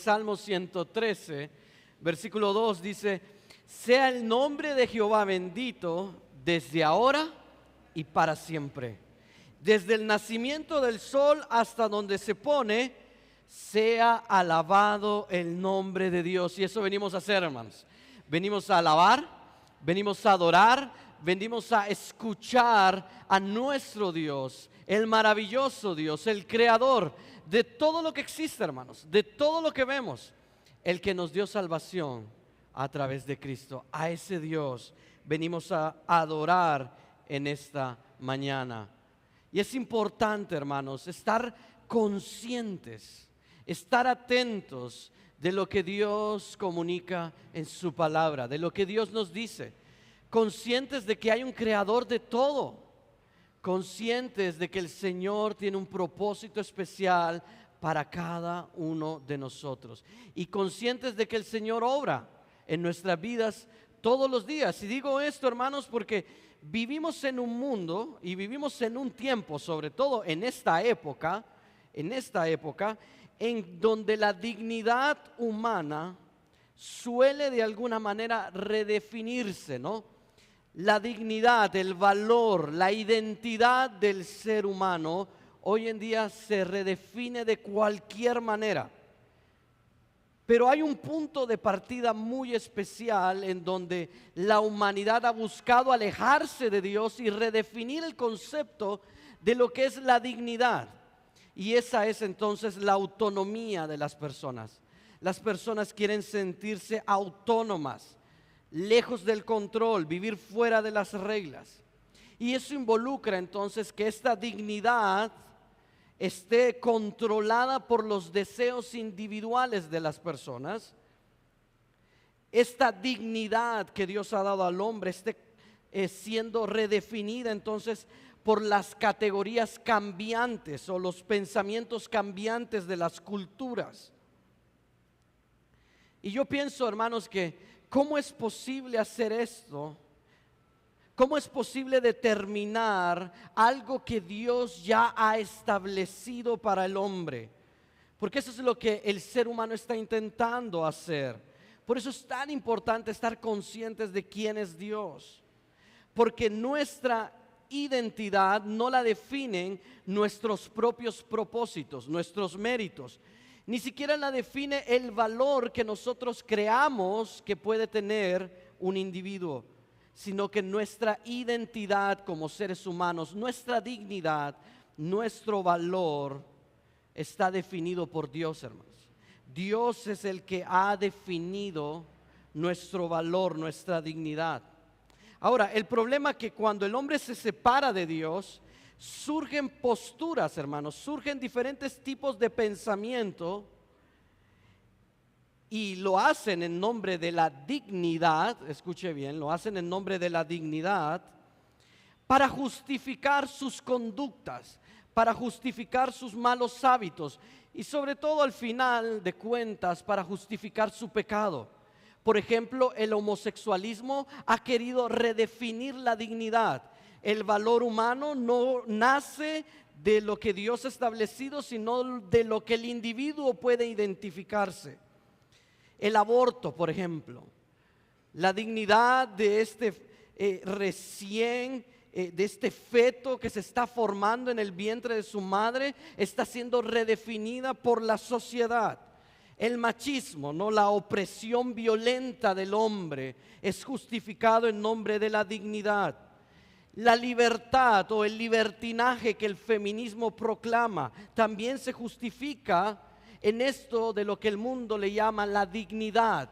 Salmo 113, versículo 2 dice: sea el nombre de Jehová bendito desde ahora y para siempre. Desde el nacimiento del sol hasta donde se pone, sea alabado el nombre de Dios. Y eso venimos a hacer, hermanos. Venimos a alabar, venimos a adorar, venimos a escuchar a nuestro Dios, el maravilloso Dios, el creador de todo lo que existe, hermanos, de todo lo que vemos, el que nos dio salvación a través de Cristo. A ese Dios venimos a adorar en esta mañana. Y es importante, hermanos, estar conscientes, estar atentos de lo que Dios comunica en su palabra, de lo que Dios nos dice, conscientes de que hay un creador de todo, conscientes de que el Señor tiene un propósito especial para cada uno de nosotros, y conscientes de que el Señor obra en nuestras vidas todos los días. Y digo esto, hermanos, porque vivimos en un mundo y vivimos en un tiempo, sobre todo en esta época, en donde la dignidad humana suele de alguna manera redefinirse, ¿no? La dignidad, el valor, la identidad del ser humano hoy en día se redefine de cualquier manera. Pero hay un punto de partida muy especial en donde la humanidad ha buscado alejarse de Dios y redefinir el concepto de lo que es la dignidad. Y esa es entonces la autonomía de las personas. Las personas quieren sentirse autónomas, lejos del control, vivir fuera de las reglas. Y eso involucra entonces que esta dignidad esté controlada por los deseos individuales de las personas. Esta dignidad que Dios ha dado al hombre esté siendo redefinida entonces por las categorías cambiantes o los pensamientos cambiantes de las culturas. Y yo pienso, hermanos, que ¿cómo es posible hacer esto? ¿Cómo es posible determinar algo que Dios ya ha establecido para el hombre? Porque eso es lo que el ser humano está intentando hacer. Por eso es tan importante estar conscientes de quién es Dios. Porque nuestra identidad no la definen nuestros propios propósitos, nuestros méritos. Ni siquiera la define el valor que nosotros creamos que puede tener un individuo, sino que nuestra identidad como seres humanos, nuestra dignidad, nuestro valor está definido por Dios, hermanos. Dios es el que ha definido nuestro valor, nuestra dignidad. Ahora, el problema es que cuando el hombre se separa de Dios, surgen posturas, hermanos, surgen diferentes tipos de pensamiento. Y lo hacen en nombre de la dignidad, escuche bien, lo hacen en nombre de la dignidad para justificar sus conductas, para justificar sus malos hábitos y sobre todo al final de cuentas para justificar su pecado. Por ejemplo, el homosexualismo ha querido redefinir la dignidad. El valor humano no nace de lo que Dios ha establecido, sino de lo que el individuo puede identificarse. El aborto, por ejemplo, la dignidad de este de este feto que se está formando en el vientre de su madre, está siendo redefinida por la sociedad. El machismo, ¿no? La opresión violenta del hombre es justificado en nombre de la dignidad. La libertad o el libertinaje que el feminismo proclama también se justifica en esto de lo que el mundo le llama la dignidad,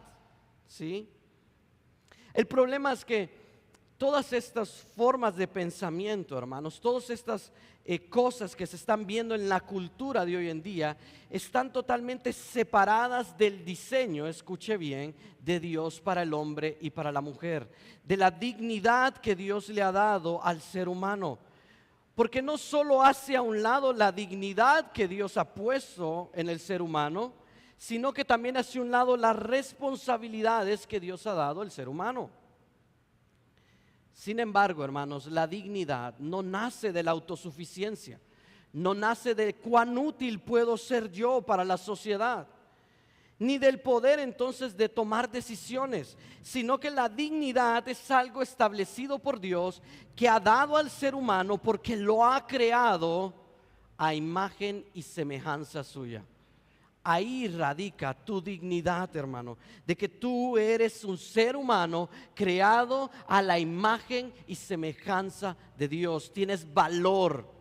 ¿sí? El problema es que todas estas formas de pensamiento, hermanos, todas estas cosas que se están viendo en la cultura de hoy en día, están totalmente separadas del diseño, escuche bien, de Dios para el hombre y para la mujer, de la dignidad que Dios le ha dado al ser humano. Porque no solo hace a un lado la dignidad que Dios ha puesto en el ser humano, sino que también hace a un lado las responsabilidades que Dios ha dado al ser humano. Sin embargo, hermanos, la dignidad no nace de la autosuficiencia, no nace de cuán útil puedo ser yo para la sociedad. ni del poder entonces de tomar decisiones, sino que la dignidad es algo establecido por Dios que ha dado al ser humano porque lo ha creado a imagen y semejanza suya. Ahí radica tu dignidad, hermano, de que tú eres un ser humano creado a la imagen y semejanza de Dios. Tienes valor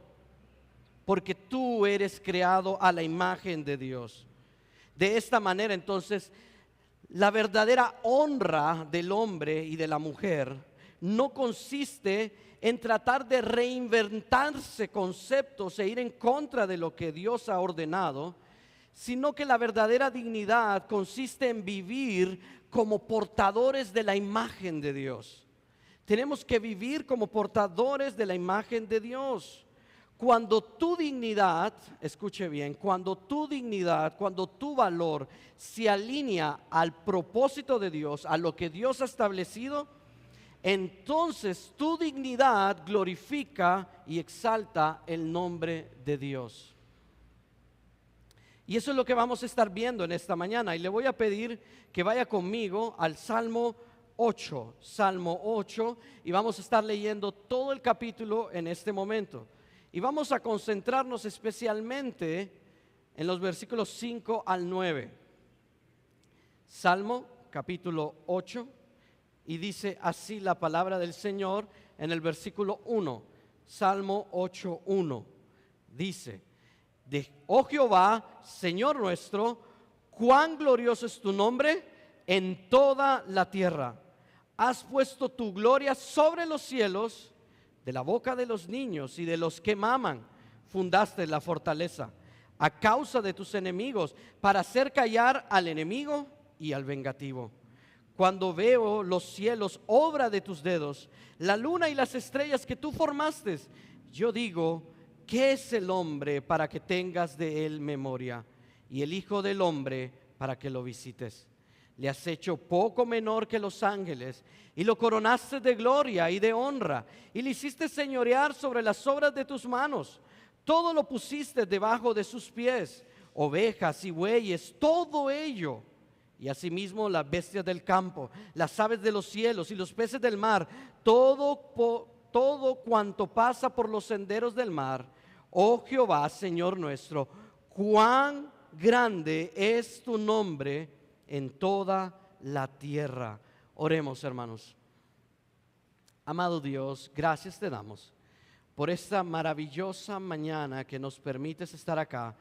porque tú eres creado a la imagen de Dios. De esta manera, entonces, la verdadera honra del hombre y de la mujer no consiste en tratar de reinventarse conceptos e ir en contra de lo que Dios ha ordenado, sino que la verdadera dignidad consiste en vivir como portadores de la imagen de Dios. Tenemos que vivir como portadores de la imagen de Dios. Cuando tu dignidad, escuche bien, cuando tu dignidad, cuando tu valor se alinea al propósito de Dios, a lo que Dios ha establecido, entonces tu dignidad glorifica y exalta el nombre de Dios. Y eso es lo que vamos a estar viendo en esta mañana. Y le voy a pedir que vaya conmigo al Salmo 8, y vamos a estar leyendo todo el capítulo en este momento. Y vamos a concentrarnos especialmente en los versículos 5 al 9. Salmo capítulo 8, y dice así la palabra del Señor en el versículo 1. Salmo 8:1 dice: oh Jehová, Señor nuestro, cuán glorioso es tu nombre en toda la tierra. Has puesto tu gloria sobre los cielos. De la boca de los niños y de los que maman fundaste la fortaleza, a causa de tus enemigos, para hacer callar al enemigo y al vengativo. Cuando veo los cielos, obra de tus dedos, la luna y las estrellas que tú formaste, yo digo: ¿qué es el hombre para que tengas de él memoria? Y el hijo del hombre para que lo visites. Le has hecho poco menor que los ángeles, y lo coronaste de gloria y de honra, y le hiciste señorear sobre las obras de tus manos. Todo lo pusiste debajo de sus pies, ovejas y bueyes, todo ello, y asimismo las bestias del campo, las aves de los cielos y los peces del mar, todo cuanto pasa por los senderos del mar. Oh Jehová, Señor nuestro, cuán grande es tu nombre en toda la tierra. Oremos, hermanos. Amado Dios, gracias te damos por esta maravillosa mañana que nos permites estar acá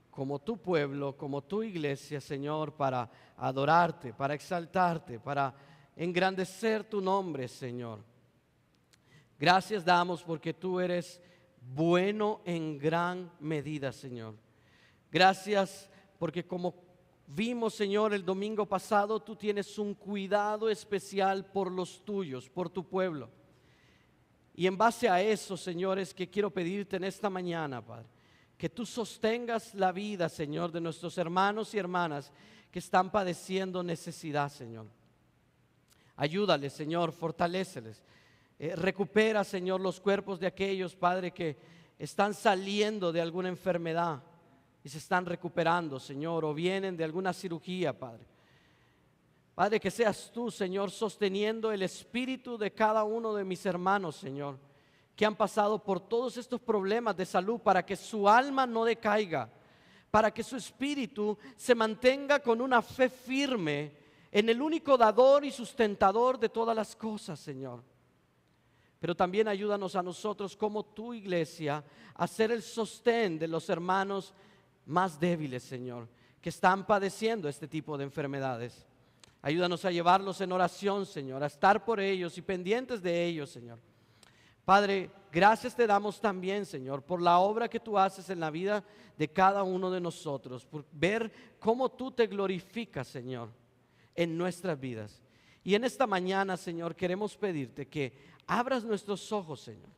como tu pueblo, como tu iglesia, Señor, para adorarte, para exaltarte, para engrandecer tu nombre, Señor. Gracias damos porque tú eres bueno en gran medida, Señor. Gracias porque como vimos, Señor, el domingo pasado, tú tienes un cuidado especial por los tuyos, por tu pueblo. Y en base a eso, Señor, es que quiero pedirte en esta mañana, Padre, que tú sostengas la vida, Señor, de nuestros hermanos y hermanas que están padeciendo necesidad, Señor. Ayúdales, Señor, fortaléceles. Recupera, Señor, los cuerpos de aquellos, Padre, que están saliendo de alguna enfermedad y se están recuperando, Señor, o vienen de alguna cirugía, Padre. Padre, que seas tú, Señor, sosteniendo el espíritu de cada uno de mis hermanos, Señor, que han pasado por todos estos problemas de salud, para que su alma no decaiga, para que su espíritu se mantenga con una fe firme en el único dador y sustentador de todas las cosas, Señor. Pero también ayúdanos a nosotros como tu iglesia a ser el sostén de los hermanos más débiles, Señor, que están padeciendo este tipo de enfermedades. Ayúdanos a llevarlos en oración, Señor, a estar por ellos y pendientes de ellos, Señor. Padre, gracias te damos también, Señor, por la obra que tú haces en la vida de cada uno de nosotros, por ver cómo tú te glorificas, Señor, en nuestras vidas. Y en esta mañana, Señor, queremos pedirte que abras nuestros ojos, Señor,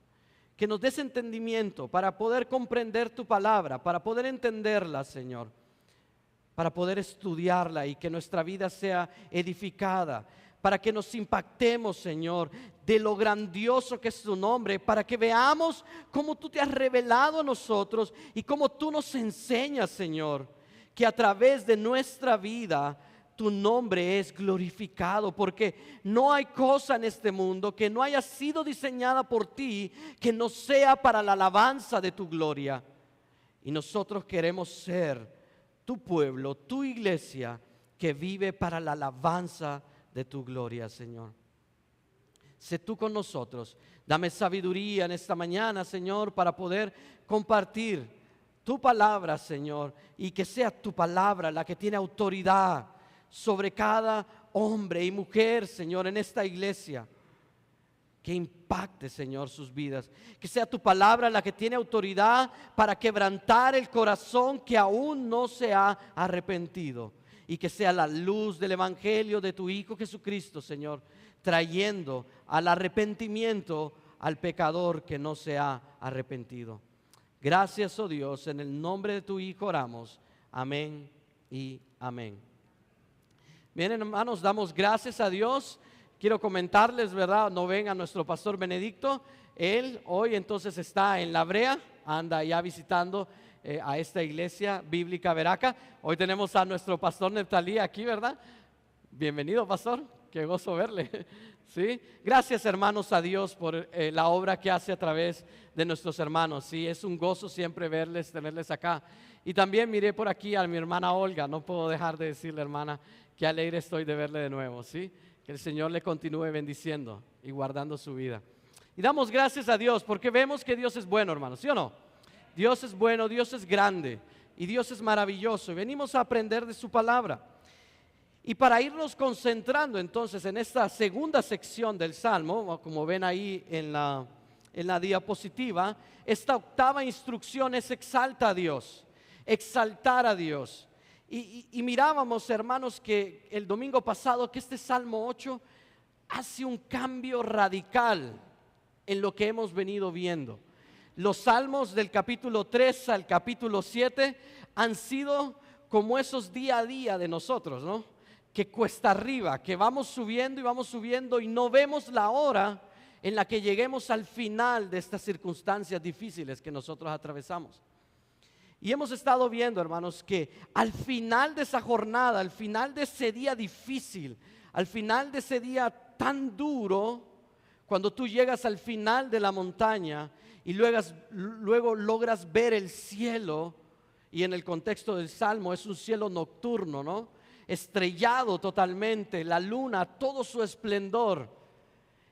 que nos des entendimiento para poder comprender tu palabra, para poder entenderla, Señor, para poder estudiarla y que nuestra vida sea edificada, para que nos impactemos, Señor, de lo grandioso que es tu nombre, para que veamos cómo tú te has revelado a nosotros y cómo tú nos enseñas, Señor, que a través de nuestra vida tu nombre es glorificado, porque no hay cosa en este mundo que no haya sido diseñada por ti que no sea para la alabanza de tu gloria. Y nosotros queremos ser tu pueblo, tu iglesia, que vive para la alabanza de tu gloria, Señor. Sé tú con nosotros. Dame sabiduría en esta mañana, Señor, para poder compartir tu palabra, Señor, y que sea tu palabra la que tiene autoridad sobre cada hombre y mujer, Señor, en esta iglesia. Que impacte, Señor, sus vidas. Que sea tu palabra la que tiene autoridad para quebrantar el corazón que aún no se ha arrepentido. Y que sea la luz del evangelio de tu Hijo Jesucristo, Señor, trayendo al arrepentimiento al pecador que no se ha arrepentido. Gracias, oh Dios, en el nombre de tu Hijo oramos. Amén y amén. Bien, hermanos, damos gracias a Dios. Quiero comentarles, ¿verdad? No ven a nuestro pastor Benedicto. Él hoy entonces está en La Brea, anda ya visitando a esta iglesia bíblica Veraca. Hoy tenemos a nuestro pastor Neftalí aquí, ¿verdad? Bienvenido, pastor. Qué gozo verle. ¿Sí? Gracias, hermanos, a Dios por la obra que hace a través de nuestros hermanos. Sí, es un gozo siempre verles, tenerles acá. Y también miré por aquí a mi hermana Olga. No puedo dejar de decirle, hermana, qué alegre estoy de verle de nuevo. ¿Sí? Que el Señor le continúe bendiciendo y guardando su vida. Y damos gracias a Dios porque vemos que Dios es bueno, hermanos, ¿sí o no? Dios es bueno, Dios es grande y Dios es maravilloso. Y venimos a aprender de su palabra. Y para irnos concentrando entonces en esta segunda sección del Salmo, como ven ahí en la diapositiva, esta octava instrucción es exalta a Dios, exaltar a Dios. Y mirábamos, hermanos, que el domingo pasado que este Salmo 8 hace un cambio radical en lo que hemos venido viendo. Los salmos del capítulo 3 al capítulo 7 han sido como esos día a día de nosotros, ¿no? Que cuesta arriba, que vamos subiendo y no vemos la hora en la que lleguemos al final de estas circunstancias difíciles que nosotros atravesamos. Y hemos estado viendo, hermanos, que al final de esa jornada, al final de ese día difícil, al final de ese día tan duro, cuando tú llegas al final de la montaña y luego logras ver el cielo, y en el contexto del Salmo es un cielo nocturno, ¿no? Estrellado totalmente, la luna, todo su esplendor,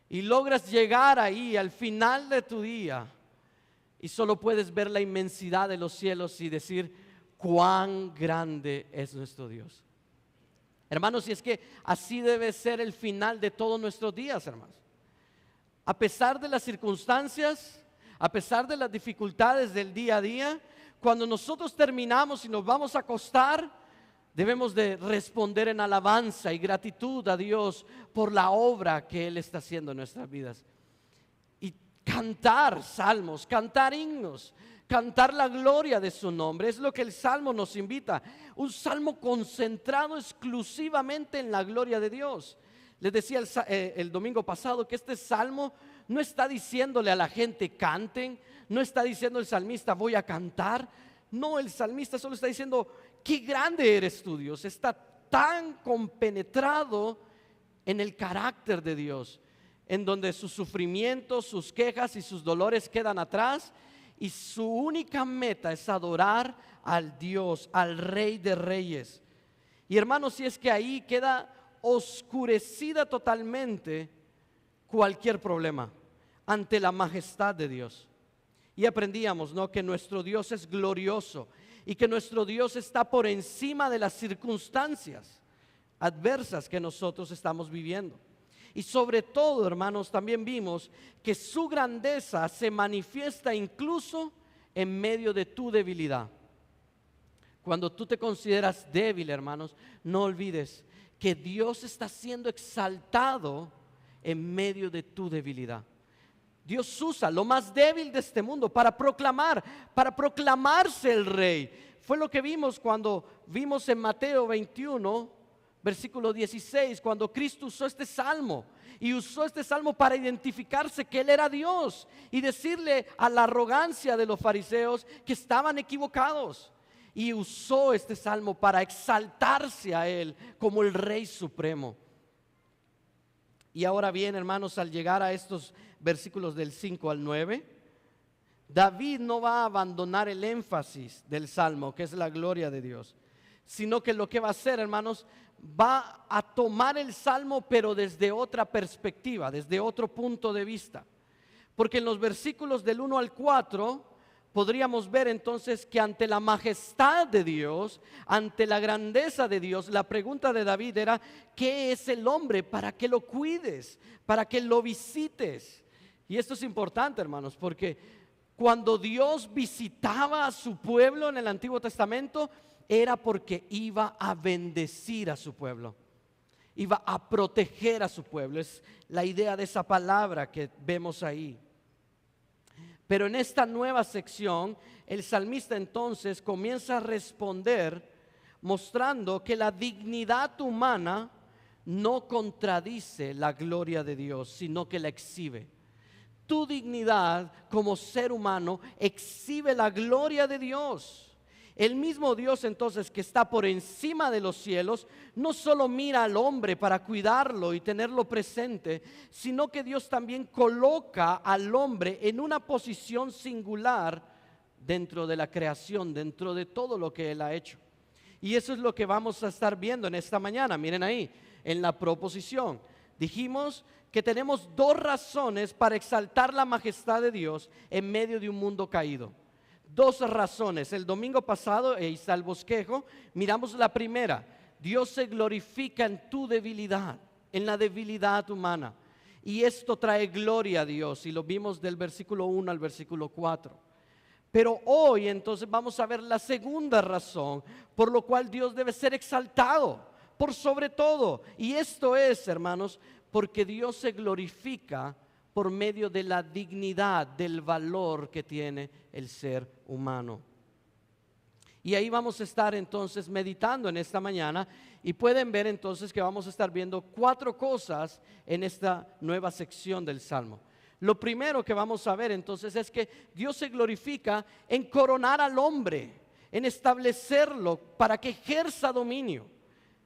y logras llegar ahí al final de tu día y solo puedes ver la inmensidad de los cielos y decir cuán grande es nuestro Dios. Hermanos, y es que así debe ser el final de todos nuestros días, hermanos. A pesar de las circunstancias, a pesar de las dificultades del día a día, cuando nosotros terminamos y nos vamos a acostar, debemos de responder en alabanza y gratitud a Dios por la obra que Él está haciendo en nuestras vidas. Y cantar salmos, cantar himnos, cantar la gloria de su nombre, es lo que el Salmo nos invita. Un salmo concentrado exclusivamente en la gloria de Dios. Les decía el domingo pasado que este salmo no está diciéndole a la gente canten, no está diciendo el salmista voy a cantar. No, el salmista solo está diciendo qué grande eres tú, Dios. Está tan compenetrado en el carácter de Dios, en donde sus sufrimientos, sus quejas y sus dolores quedan atrás, y su única meta es adorar al Dios, al Rey de Reyes. Y hermanos, si es que ahí queda oscurecida totalmente cualquier problema ante la majestad de Dios. Y aprendíamos, ¿no?, que nuestro Dios es glorioso y que nuestro Dios está por encima de las circunstancias adversas que nosotros estamos viviendo. Y sobre todo, hermanos, también vimos que su grandeza se manifiesta incluso en medio de tu debilidad. Cuando tú te consideras débil, hermanos, no olvides que Dios está siendo exaltado en medio de tu debilidad. Dios usa lo más débil de este mundo para proclamarse el Rey. Fue lo que vimos cuando vimos en Mateo 21, versículo 16, cuando Cristo usó este salmo. Y usó este salmo para identificarse que Él era Dios y decirle a la arrogancia de los fariseos que estaban equivocados. y usó este salmo para exaltarse a Él como el Rey Supremo. Y ahora bien, hermanos, al llegar a estos versículos del 5 al 9, David no va a abandonar el énfasis del salmo, que es la gloria de Dios, sino que lo que va a hacer, hermanos, va a tomar el salmo, pero desde otra perspectiva, desde otro punto de vista. Porque en los versículos del 1 al 4 podríamos ver entonces que ante la majestad de Dios, ante la grandeza de Dios, la pregunta de David era: ¿qué es el hombre para que lo cuides, para que lo visites? Y esto es importante, hermanos, porque cuando Dios visitaba a su pueblo en el Antiguo Testamento, era porque iba a bendecir a su pueblo, iba a proteger a su pueblo. Es la idea de esa palabra que vemos ahí. Pero en esta nueva sección, el salmista entonces comienza a responder mostrando que la dignidad humana no contradice la gloria de Dios, sino que la exhibe. Tu dignidad como ser humano exhibe la gloria de Dios. El mismo Dios entonces, que está por encima de los cielos, no solo mira al hombre para cuidarlo y tenerlo presente, sino que Dios también coloca al hombre en una posición singular dentro de la creación, dentro de todo lo que Él ha hecho. Y eso es lo que vamos a estar viendo en esta mañana. Miren ahí, en la proposición. Dijimos que tenemos dos razones para exaltar la majestad de Dios en medio de un mundo caído. Dos razones. El domingo pasado, ahí está el bosquejo, miramos la primera: Dios se glorifica en tu debilidad, en la debilidad humana, y esto trae gloria a Dios, y lo vimos del versículo 1 al versículo 4. Pero hoy entonces vamos a ver la segunda razón por lo cual Dios debe ser exaltado por sobre todo, y esto es, hermanos, porque Dios se glorifica por medio de la dignidad, del valor que tiene el ser humano. Y ahí vamos a estar entonces meditando en esta mañana, y pueden ver entonces que vamos a estar viendo 4 cosas en esta nueva sección del Salmo. Lo primero que vamos a ver entonces es que Dios se glorifica en coronar al hombre, en establecerlo para que ejerza dominio.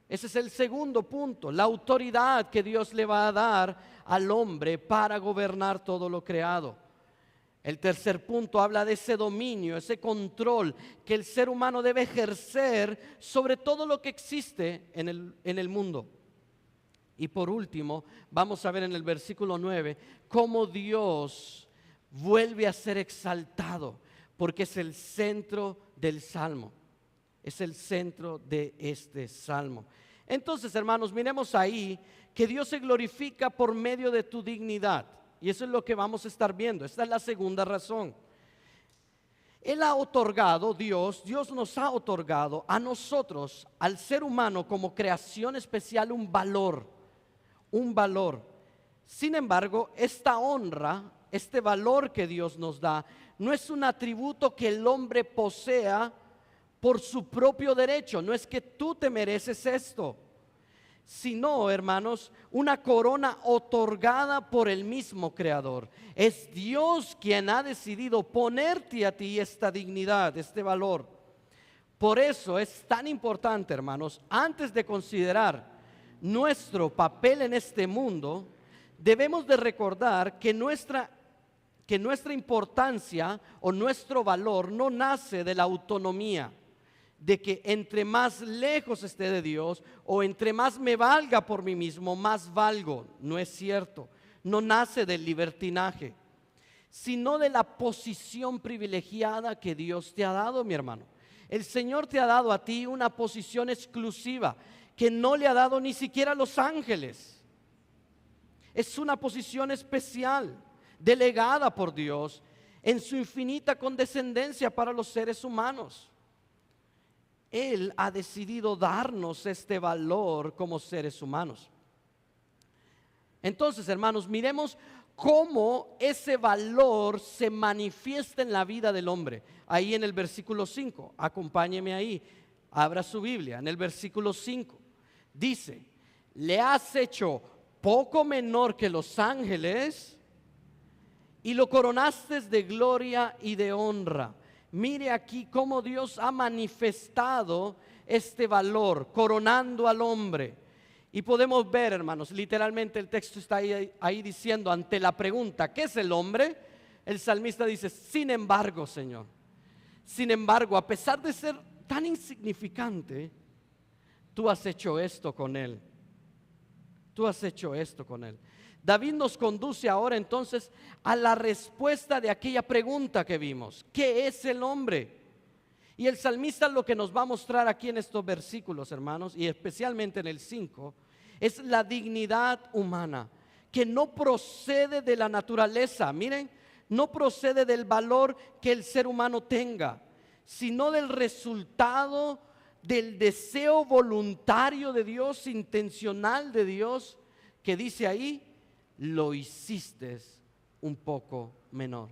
Ese es el segundo punto, la autoridad que Dios le va a dar al hombre para gobernar todo lo creado. El tercer punto habla de ese dominio, ese control que el ser humano debe ejercer sobre todo lo que existe en el mundo. Y por último, vamos a ver en el versículo 9 cómo Dios vuelve a ser exaltado, porque es el centro del Salmo. Es el centro de este salmo. Entonces, hermanos, miremos ahí que Dios se glorifica por medio de tu dignidad. Y eso es lo que vamos a estar viendo. Esta es la segunda razón. Él ha otorgado, Dios nos ha otorgado a nosotros, al ser humano como creación especial, un valor. Un valor. Sin embargo, esta honra, este valor que Dios nos da, no es un atributo que el hombre posea por su propio derecho. No es que tú te mereces esto, sino, hermanos, una corona otorgada por el mismo Creador. Es Dios quien ha decidido ponerte a ti esta dignidad, este valor. Por eso es tan importante, hermanos, antes de considerar nuestro papel en este mundo, debemos de recordar que nuestra importancia o nuestro valor no nace de la autonomía, de que entre más lejos esté de Dios o entre más me valga por mí mismo, más valgo. No es cierto. No nace del libertinaje, sino de la posición privilegiada que Dios te ha dado, mi hermano. El Señor te ha dado a ti una posición exclusiva que no le ha dado ni siquiera a los ángeles. Es una posición especial, delegada por Dios en su infinita condescendencia para los seres humanos. Él ha decidido darnos este valor como seres humanos. Entonces, hermanos, miremos cómo ese valor se manifiesta en la vida del hombre. Ahí en el versículo 5, acompáñeme ahí, abra su Biblia. En el versículo 5 dice: le has hecho poco menor que los ángeles y lo coronaste de gloria y de honra. Mire aquí cómo Dios ha manifestado este valor, coronando al hombre. Y podemos ver, hermanos, literalmente el texto está ahí diciendo, ante la pregunta, ¿qué es el hombre? El salmista dice, sin embargo, Señor, sin embargo, a pesar de ser tan insignificante, tú has hecho esto con él. Tú has hecho esto con él. David nos conduce ahora entonces a la respuesta de aquella pregunta que vimos. ¿Qué es el hombre? Y el salmista lo que nos va a mostrar aquí en estos versículos, hermanos, y especialmente en el 5, es la dignidad humana, que no procede de la naturaleza, miren, no procede del valor que el ser humano tenga, sino del resultado del deseo voluntario de Dios, intencional de Dios, que dice ahí, lo hiciste un poco menor.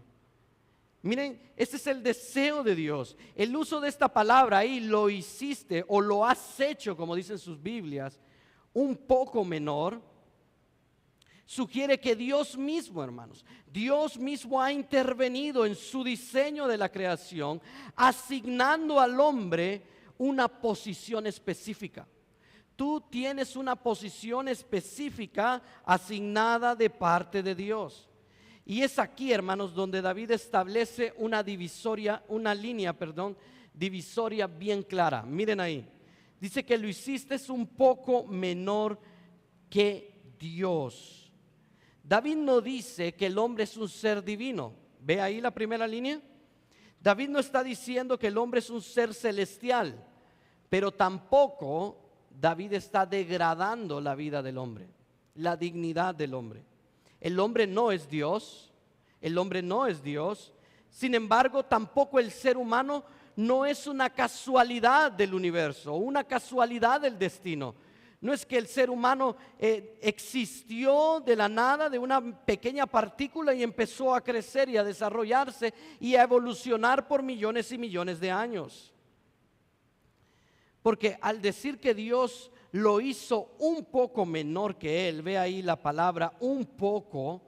Miren, ese es el deseo de Dios. El uso de esta palabra ahí, lo hiciste o lo has hecho, como dicen sus Biblias, un poco menor, sugiere que Dios mismo, hermanos, Dios mismo ha intervenido en su diseño de la creación, asignando al hombre una posición específica. Tú tienes una posición específica asignada de parte de Dios. Y es aquí, hermanos, donde David establece una línea divisoria bien clara. Miren ahí. Dice que lo hiciste un poco menor que Dios. David no dice que el hombre es un ser divino. ¿Ve ahí la primera línea? David no está diciendo que el hombre es un ser celestial, pero tampoco David está degradando la vida del hombre, la dignidad del hombre. El hombre no es Dios, el hombre no es Dios. Sin embargo, tampoco el ser humano no es una casualidad del universo, una casualidad del destino. No es que el ser humano existió de la nada, de una pequeña partícula, y empezó a crecer y a desarrollarse y a evolucionar por millones y millones de años. Porque al decir que Dios lo hizo un poco menor que él, ve ahí la palabra un poco,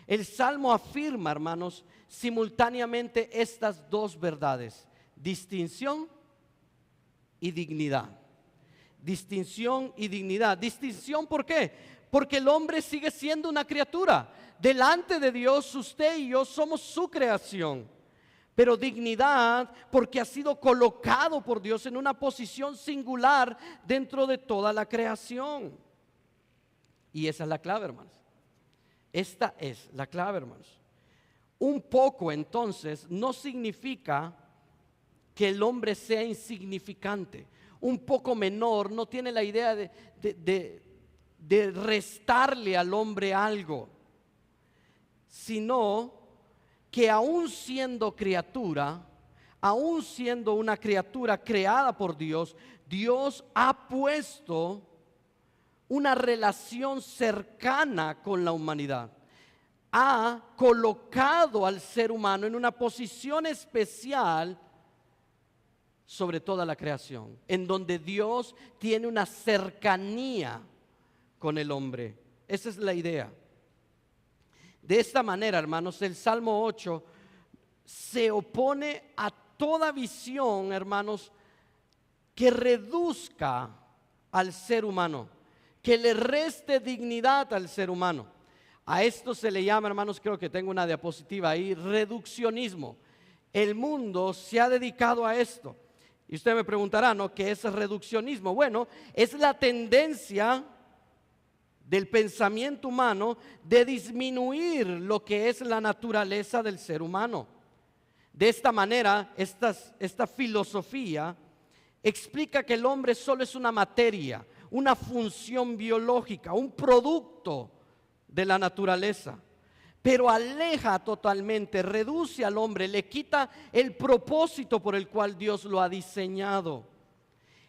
el Salmo afirma, hermanos, simultáneamente estas dos verdades: distinción y dignidad. Distinción y dignidad. Distinción, ¿por qué? Porque el hombre sigue siendo una criatura. Delante de Dios, usted y yo somos su creación. Pero dignidad porque ha sido colocado por Dios en una posición singular dentro de toda la creación. Y esa es la clave, hermanos. Esta es la clave, hermanos. Un poco, entonces, no significa que el hombre sea insignificante. Un poco menor no tiene la idea de restarle al hombre algo, sino que aún siendo criatura, aún siendo una criatura creada por Dios, Dios ha puesto una relación cercana con la humanidad. Ha colocado al ser humano en una posición especial sobre toda la creación, en donde Dios tiene una cercanía con el hombre. Esa es la idea. De esta manera, hermanos, el Salmo 8 se opone a toda visión, hermanos, que reduzca al ser humano, que le reste dignidad al ser humano. A esto se le llama, hermanos, creo que tengo una diapositiva ahí, reduccionismo. El mundo se ha dedicado a esto. Y usted me preguntará, ¿no? ¿Qué es el reduccionismo? Bueno, es la tendencia del pensamiento humano de disminuir lo que es la naturaleza del ser humano. De esta manera, esta filosofía explica que el hombre solo es una materia, una función biológica, un producto de la naturaleza, pero aleja totalmente, reduce al hombre, le quita el propósito por el cual Dios lo ha diseñado.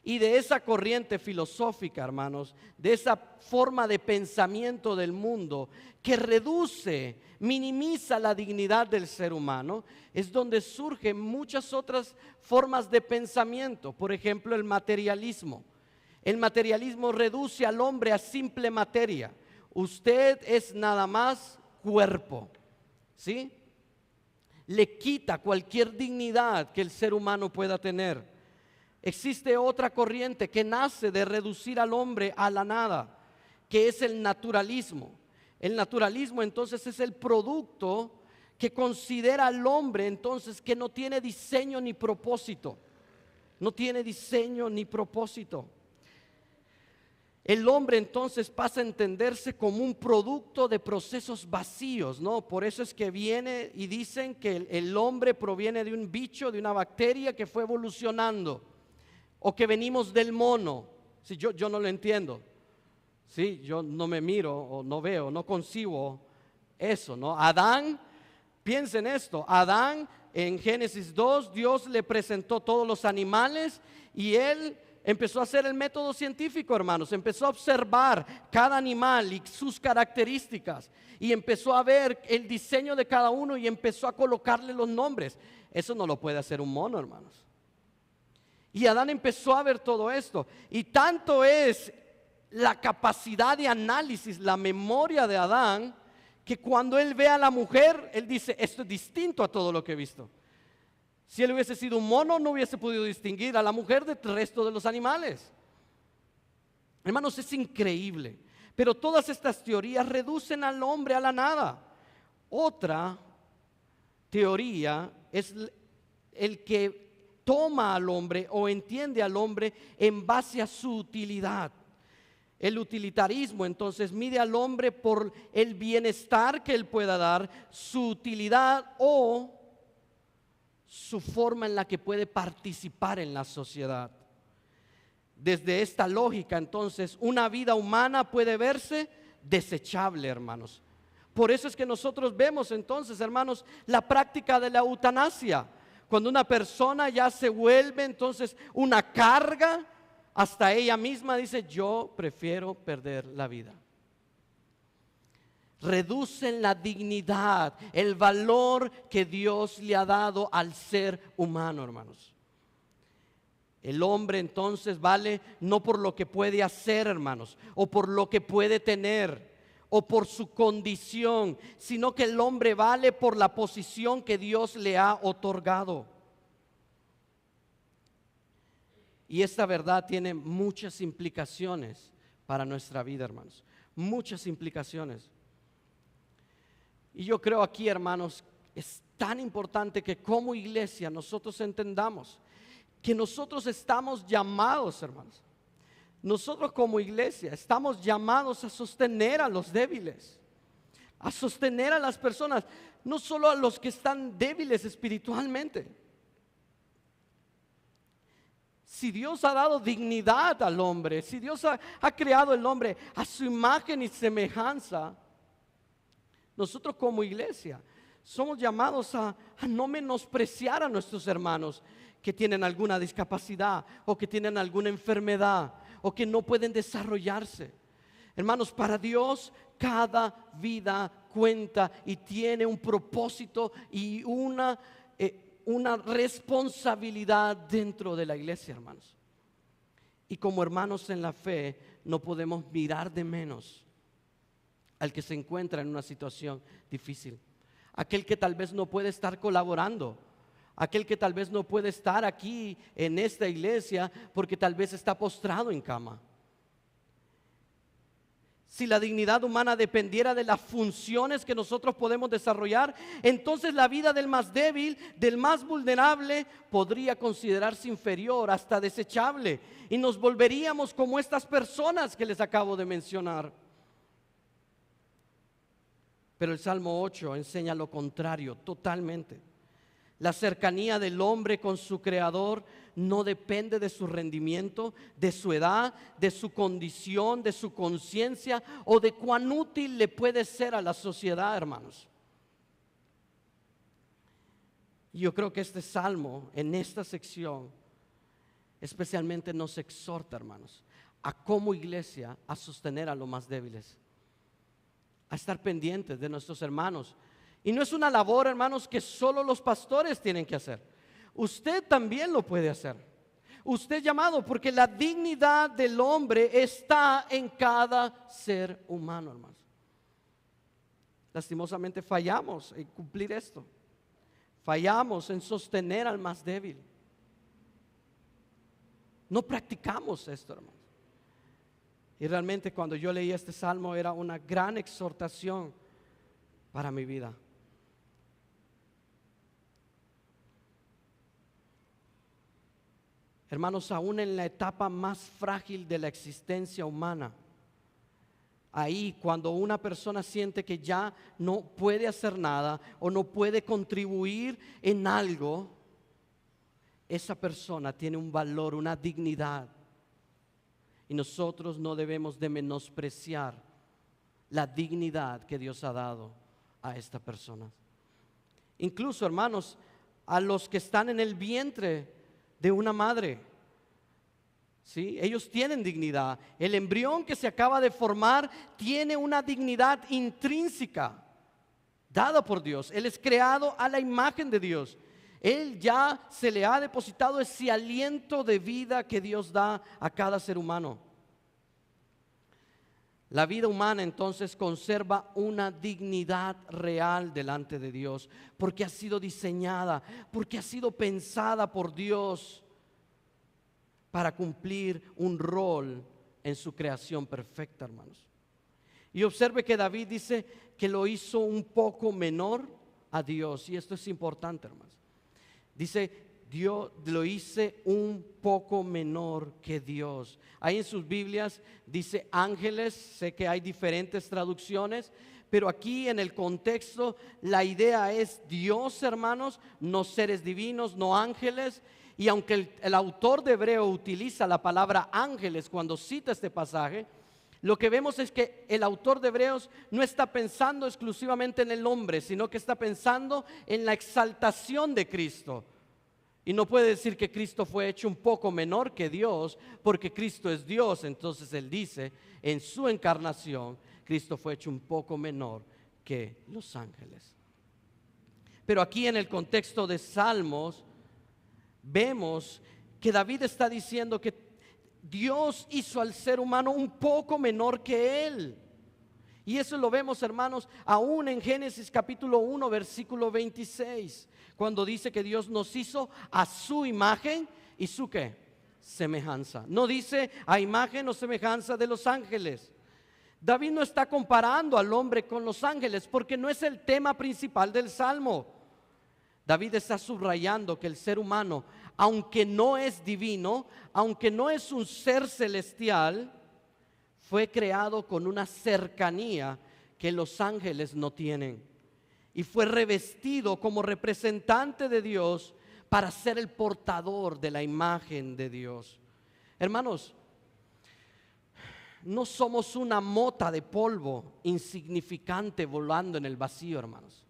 Y de esa corriente filosófica, hermanos, de esa forma de pensamiento del mundo que reduce, minimiza la dignidad del ser humano, es donde surgen muchas otras formas de pensamiento. Por ejemplo, el materialismo. El materialismo reduce al hombre a simple materia. Usted es nada más cuerpo, ¿sí? le quita cualquier dignidad que el ser humano pueda tener. Existe otra corriente que nace de reducir al hombre a la nada, que es el naturalismo. El naturalismo entonces es el producto que considera al hombre entonces que no tiene diseño ni propósito. No tiene diseño ni propósito. El hombre entonces pasa a entenderse como un producto de procesos vacíos, ¿no? Por eso es que viene y dicen que el hombre proviene de un bicho, de una bacteria que fue evolucionando, o que venimos del mono. Si yo no lo entiendo. Sí, yo no me miro o no veo, no concibo eso, ¿no? Adán, piensen esto, Adán en Génesis 2, Dios le presentó todos los animales y él empezó a hacer el método científico, hermanos. Empezó a observar cada animal y sus características y empezó a ver el diseño de cada uno y empezó a colocarle los nombres. Eso no lo puede hacer un mono, hermanos. Y Adán empezó a ver todo esto. Y tanto es la capacidad de análisis, la memoria de Adán, que cuando él ve a la mujer, él dice, esto es distinto a todo lo que he visto. Si él hubiese sido un mono, no hubiese podido distinguir a la mujer del resto de los animales. Hermanos, es increíble. Pero todas estas teorías reducen al hombre a la nada. Otra teoría es el que toma al hombre o entiende al hombre en base a su utilidad. El utilitarismo entonces mide al hombre por el bienestar que él pueda dar, su utilidad o su forma en la que puede participar en la sociedad. Desde esta lógica, entonces, una vida humana puede verse desechable, hermanos. Por eso es que nosotros vemos entonces, hermanos, la práctica de la eutanasia. Cuando una persona ya se vuelve entonces una carga, hasta ella misma dice, yo prefiero perder la vida. Reducen la dignidad, el valor que Dios le ha dado al ser humano, hermanos. El hombre entonces vale no por lo que puede hacer, hermanos, o por lo que puede tener, o por su condición, sino que el hombre vale por la posición que Dios le ha otorgado. Y esta verdad tiene muchas implicaciones para nuestra vida, hermanos. Muchas implicaciones. Y yo creo aquí, hermanos, es tan importante que como iglesia nosotros entendamos que nosotros estamos llamados, hermanos. Nosotros como iglesia estamos llamados a sostener a los débiles, a sostener a las personas, no solo a los que están débiles espiritualmente. Si Dios ha dado dignidad al hombre, si Dios ha creado el hombre a su imagen y semejanza, nosotros como iglesia somos llamados a no menospreciar a nuestros hermanos que tienen alguna discapacidad o que tienen alguna enfermedad o que no pueden desarrollarse. Hermanos, para Dios cada vida cuenta y tiene un propósito y una responsabilidad dentro de la iglesia, hermanos. Y como hermanos en la fe no podemos mirar de menos al que se encuentra en una situación difícil, aquel que tal vez no puede estar colaborando, aquel que tal vez no puede estar aquí en esta iglesia porque tal vez está postrado en cama. Si la dignidad humana dependiera de las funciones que nosotros podemos desarrollar, entonces la vida del más débil, del más vulnerable, podría considerarse inferior, hasta desechable, y nos volveríamos como estas personas que les acabo de mencionar. Pero el Salmo 8 enseña lo contrario totalmente. La cercanía del hombre con su Creador no depende de su rendimiento, de su edad, de su condición, de su conciencia o de cuán útil le puede ser a la sociedad, hermanos. Y yo creo que este salmo, en esta sección, especialmente nos exhorta, hermanos, a como iglesia a sostener a los más débiles, a estar pendientes de nuestros hermanos. Y no es una labor, hermanos, que solo los pastores tienen que hacer. Usted también lo puede hacer. Usted es llamado, porque la dignidad del hombre está en cada ser humano, hermanos. Lastimosamente fallamos en cumplir esto. Fallamos en sostener al más débil. No practicamos esto, hermanos. Y realmente cuando yo leí este salmo era una gran exhortación para mi vida. Hermanos, aún en la etapa más frágil de la existencia humana, ahí cuando una persona siente que ya no puede hacer nada o no puede contribuir en algo, esa persona tiene un valor, una dignidad. Y nosotros no debemos de menospreciar la dignidad que Dios ha dado a esta persona. Incluso, hermanos, a los que están en el vientre de una madre, ¿sí? Ellos tienen dignidad. El embrión que se acaba de formar tiene una dignidad intrínseca dada por Dios. Él es creado a la imagen de Dios. Él ya se le ha depositado ese aliento de vida que Dios da a cada ser humano. La vida humana entonces conserva una dignidad real delante de Dios, porque ha sido diseñada, porque ha sido pensada por Dios para cumplir un rol en su creación perfecta, hermanos. Y observe que David dice que lo hizo un poco menor a Dios, y esto es importante, hermanos. Dice, Dios lo hice un poco menor que Dios. Ahí en sus Biblias dice ángeles, sé que hay diferentes traducciones, pero aquí en el contexto la idea es Dios, hermanos, no seres divinos, no ángeles. Y aunque el autor de Hebreo utiliza la palabra ángeles cuando cita este pasaje, lo que vemos es que el autor de Hebreos no está pensando exclusivamente en el hombre, sino que está pensando en la exaltación de Cristo. Y no puede decir que Cristo fue hecho un poco menor que Dios, porque Cristo es Dios. Entonces él dice, en su encarnación, Cristo fue hecho un poco menor que los ángeles. Pero aquí en el contexto de Salmos, vemos que David está diciendo que Dios hizo al ser humano un poco menor que él. Y eso lo vemos, hermanos, aún en Génesis capítulo 1, versículo 26, cuando dice que Dios nos hizo a su imagen y su ¿qué? Semejanza. No dice a imagen o semejanza de los ángeles. David no está comparando al hombre con los ángeles porque no es el tema principal del Salmo. David está subrayando que el ser humano, aunque no es divino, aunque no es un ser celestial, fue creado con una cercanía que los ángeles no tienen. Y fue revestido como representante de Dios para ser el portador de la imagen de Dios. Hermanos, no somos una mota de polvo insignificante volando en el vacío, hermanos.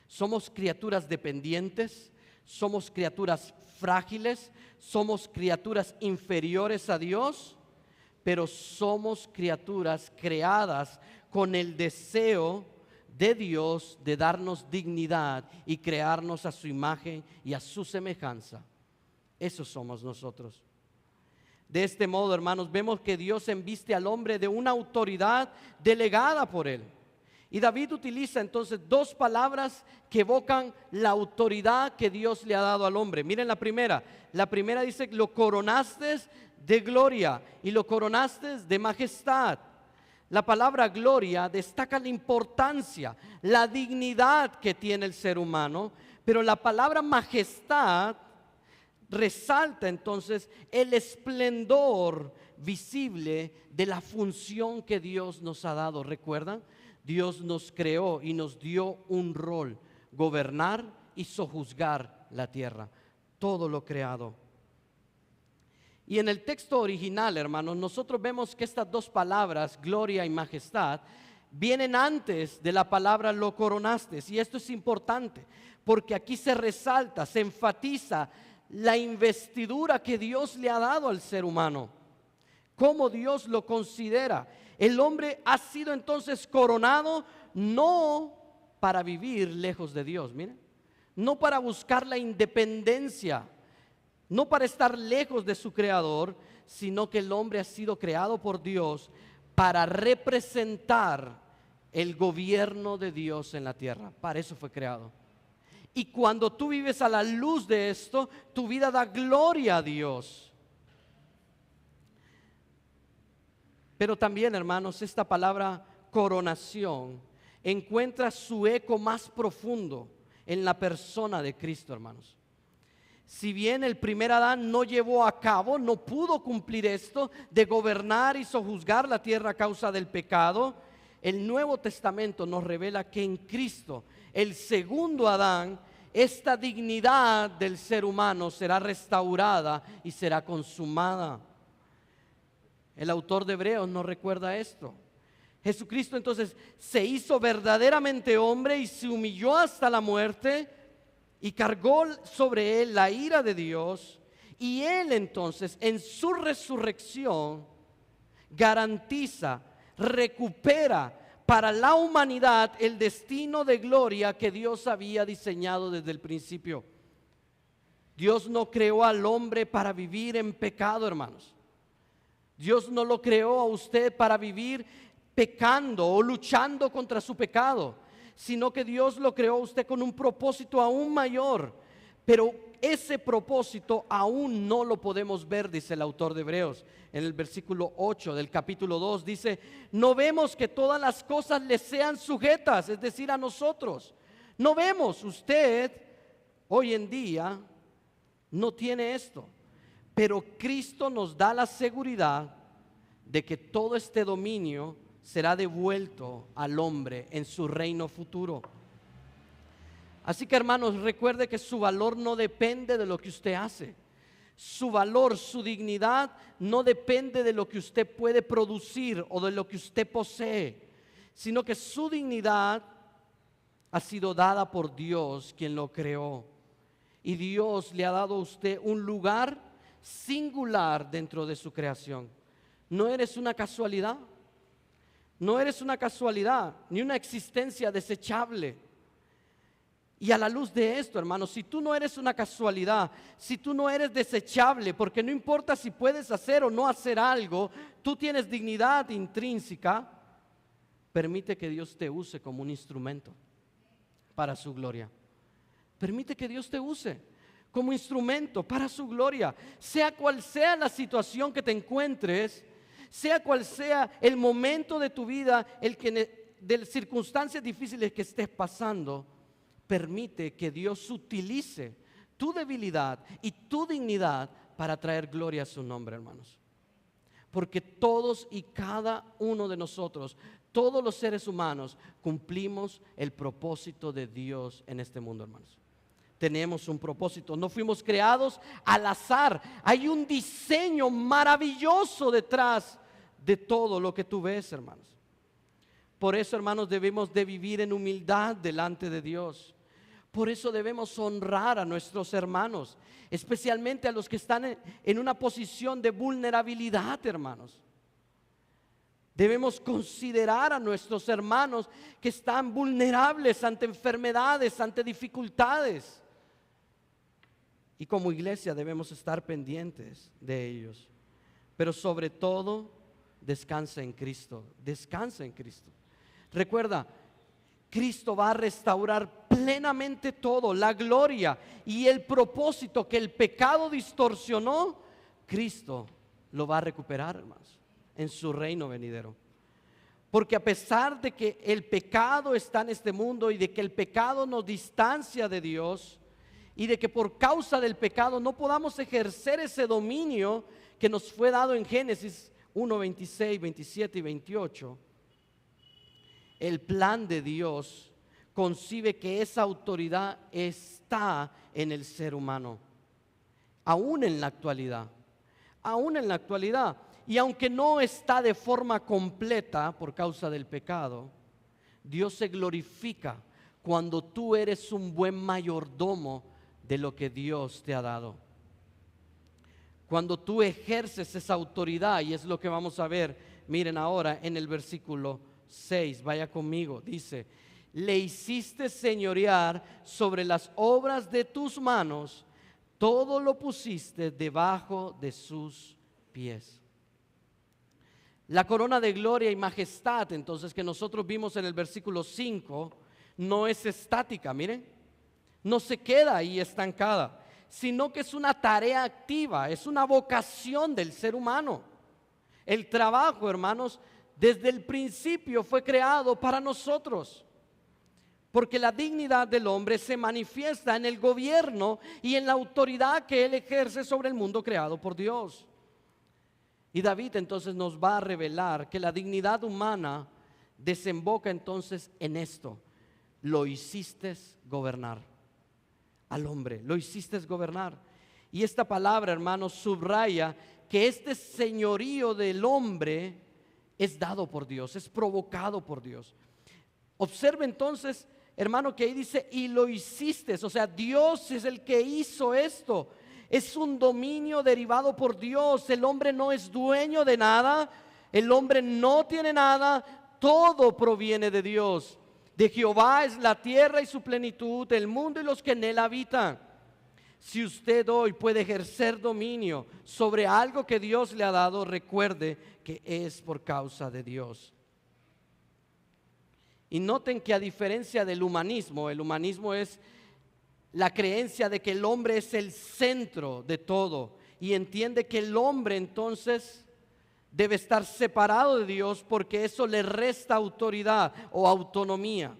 Somos criaturas dependientes, somos criaturas frágiles, somos criaturas inferiores a Dios, pero somos criaturas creadas con el deseo de Dios de darnos dignidad y crearnos a su imagen y a su semejanza. Eso somos nosotros. De este modo, hermanos, vemos que Dios embiste al hombre de una autoridad delegada por él. Y David utiliza entonces dos palabras que evocan la autoridad que Dios le ha dado al hombre. Miren la primera. La primera dice, lo coronaste de gloria y lo coronaste de majestad. La palabra gloria destaca la importancia, la dignidad que tiene el ser humano, pero la palabra majestad resalta entonces el esplendor visible de la función que Dios nos ha dado. ¿Recuerdan? Dios nos creó y nos dio un rol: gobernar y sojuzgar la tierra, todo lo creado. Y en el texto original, hermanos, nosotros vemos que estas dos palabras, gloria y majestad, vienen antes de la palabra lo coronaste. Y esto es importante porque aquí se resalta, se enfatiza la investidura que Dios le ha dado al ser humano, cómo Dios lo considera. El hombre ha sido entonces coronado no para vivir lejos de Dios, miren, no para buscar la independencia, no para estar lejos de su creador, sino que el hombre ha sido creado por Dios para representar el gobierno de Dios en la tierra. Para eso fue creado. Y cuando tú vives a la luz de esto, tu vida da gloria a Dios. Pero también, hermanos, esta palabra coronación encuentra su eco más profundo en la persona de Cristo, hermanos. Si bien el primer Adán no llevó a cabo, no pudo cumplir esto de gobernar y sojuzgar la tierra a causa del pecado, el Nuevo Testamento nos revela que en Cristo, el segundo Adán, esta dignidad del ser humano será restaurada y será consumada. El autor de Hebreos nos recuerda esto. Jesucristo entonces se hizo verdaderamente hombre y se humilló hasta la muerte y cargó sobre él la ira de Dios, y él entonces en su resurrección garantiza, recupera para la humanidad el destino de gloria que Dios había diseñado desde el principio. Dios no creó al hombre para vivir en pecado, hermanos. Dios no lo creó a usted para vivir pecando o luchando contra su pecado, sino que Dios lo creó a usted con un propósito aún mayor. Pero ese propósito aún no lo podemos ver, dice el autor de Hebreos. En el versículo 8 del capítulo 2 dice: no vemos que todas las cosas le sean sujetas, es decir, a nosotros. No vemos, usted hoy en día no tiene esto. Pero Cristo nos da la seguridad de que todo este dominio será devuelto al hombre en su reino futuro. Así que, hermanos, recuerde que su valor no depende de lo que usted hace. Su valor, su dignidad no depende de lo que usted puede producir o de lo que usted posee, sino que su dignidad ha sido dada por Dios, quien lo creó. Y Dios le ha dado a usted un lugar singular dentro de su creación. No eres una casualidad. No eres una casualidad, ni una existencia desechable. Y a la luz de esto, hermanos, si tú no eres una casualidad, si tú no eres desechable, porque no importa si puedes hacer o no hacer algo, tú tienes dignidad intrínseca, permite que Dios te use como un instrumento para su gloria. Permite que Dios te use como instrumento para su gloria, sea cual sea la situación que te encuentres, sea cual sea el momento de tu vida, de circunstancias difíciles que estés pasando. Permite que Dios utilice tu debilidad y tu dignidad para traer gloria a su nombre, hermanos. Porque todos y cada uno de nosotros, todos los seres humanos, cumplimos el propósito de Dios en este mundo, hermanos. Tenemos un propósito, no fuimos creados al azar. Hay un diseño maravilloso detrás de todo lo que tú ves, hermanos. Por eso, hermanos, debemos de vivir en humildad delante de Dios. Por eso debemos honrar a nuestros hermanos, especialmente a los que están en una posición de vulnerabilidad, hermanos. Debemos considerar a nuestros hermanos que están vulnerables ante enfermedades, ante dificultades. Y como iglesia debemos estar pendientes de ellos. Pero sobre todo, descansa en Cristo. Descansa en Cristo. Recuerda, Cristo va a restaurar plenamente todo, la gloria y el propósito que el pecado distorsionó. Cristo lo va a recuperar, hermanos, en su reino venidero. Porque a pesar de que el pecado está en este mundo y de que el pecado nos distancia de Dios, y de que por causa del pecado no podamos ejercer ese dominio que nos fue dado en Génesis 1, 26, 27 y 28, el plan de Dios concibe que esa autoridad está en el ser humano, aún en la actualidad, y aunque no está de forma completa por causa del pecado, Dios se glorifica cuando tú eres un buen mayordomo de lo que Dios te ha dado. Cuando tú ejerces esa autoridad, y es lo que vamos a ver, miren ahora en el versículo 6, vaya conmigo, dice: le hiciste señorear sobre las obras de tus manos, todo lo pusiste debajo de sus pies. La corona de gloria y majestad, entonces, que nosotros vimos en el versículo 5, no es estática, miren. no se queda ahí estancada, sino que es una tarea activa, es una vocación del ser humano. El trabajo, hermanos, desde el principio fue creado para nosotros, porque la dignidad del hombre se manifiesta en el gobierno y en la autoridad que él ejerce sobre el mundo creado por Dios. Y David entonces nos va a revelar que la dignidad humana desemboca entonces en esto: lo hiciste gobernar. Al hombre lo hiciste gobernar. Y esta palabra, hermanos, subraya que este señorío del hombre es dado por Dios, es provocado por Dios. Observe entonces, hermano, que ahí dice y lo hiciste, o sea, Dios es el que hizo esto. Es un dominio derivado por Dios. El hombre no es dueño de nada, el hombre no tiene nada, todo proviene de Dios. De Jehová es la tierra y su plenitud, el mundo y los que en él habitan. Si usted hoy puede ejercer dominio sobre algo que Dios le ha dado, recuerde que es por causa de Dios. Y noten que a diferencia del humanismo, el humanismo es la creencia de que el hombre es el centro de todo y entiende que el hombre entonces debe estar separado de Dios porque eso le resta autoridad o autonomía.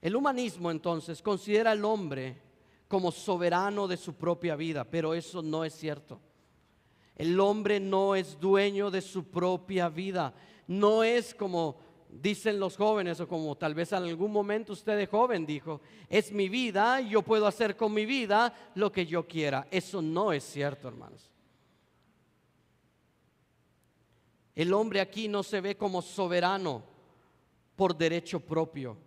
El humanismo entonces considera al hombre como soberano de su propia vida, pero eso no es cierto. El hombre no es dueño de su propia vida, no es como dicen los jóvenes, o como tal vez en algún momento usted de joven dijo: es mi vida y yo puedo hacer con mi vida lo que yo quiera. Eso no es cierto, hermanos. El hombre aquí no se ve como soberano por derecho propio,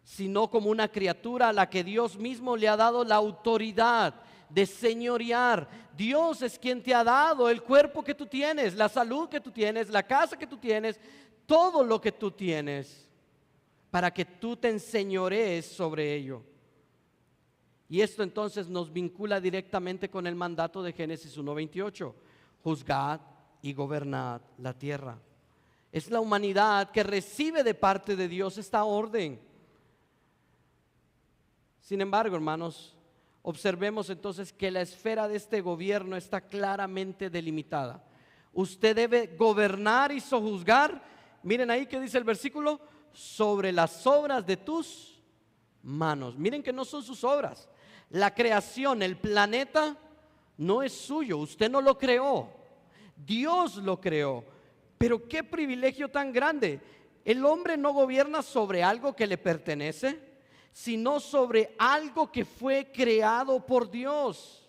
sino como una criatura a la que Dios mismo le ha dado la autoridad de señorear. Dios es quien te ha dado el cuerpo que tú tienes, la salud que tú tienes, la casa que tú tienes, todo lo que tú tienes, para que tú te enseñorees sobre ello. Y esto entonces nos vincula directamente con el mandato de Génesis 1:28: juzgad y gobernad la tierra. Es la humanidad que recibe de parte de Dios esta orden. Sin embargo, hermanos, observemos entonces que la esfera de este gobierno está claramente delimitada. Usted debe gobernar y sojuzgar. Miren ahí que dice el versículo: sobre las obras de tus manos. Miren que no son sus obras. La creación, el planeta, no es suyo. Usted no lo creó, Dios lo creó. Pero qué privilegio tan grande. El hombre no gobierna sobre algo que le pertenece, sino sobre algo que fue creado por Dios.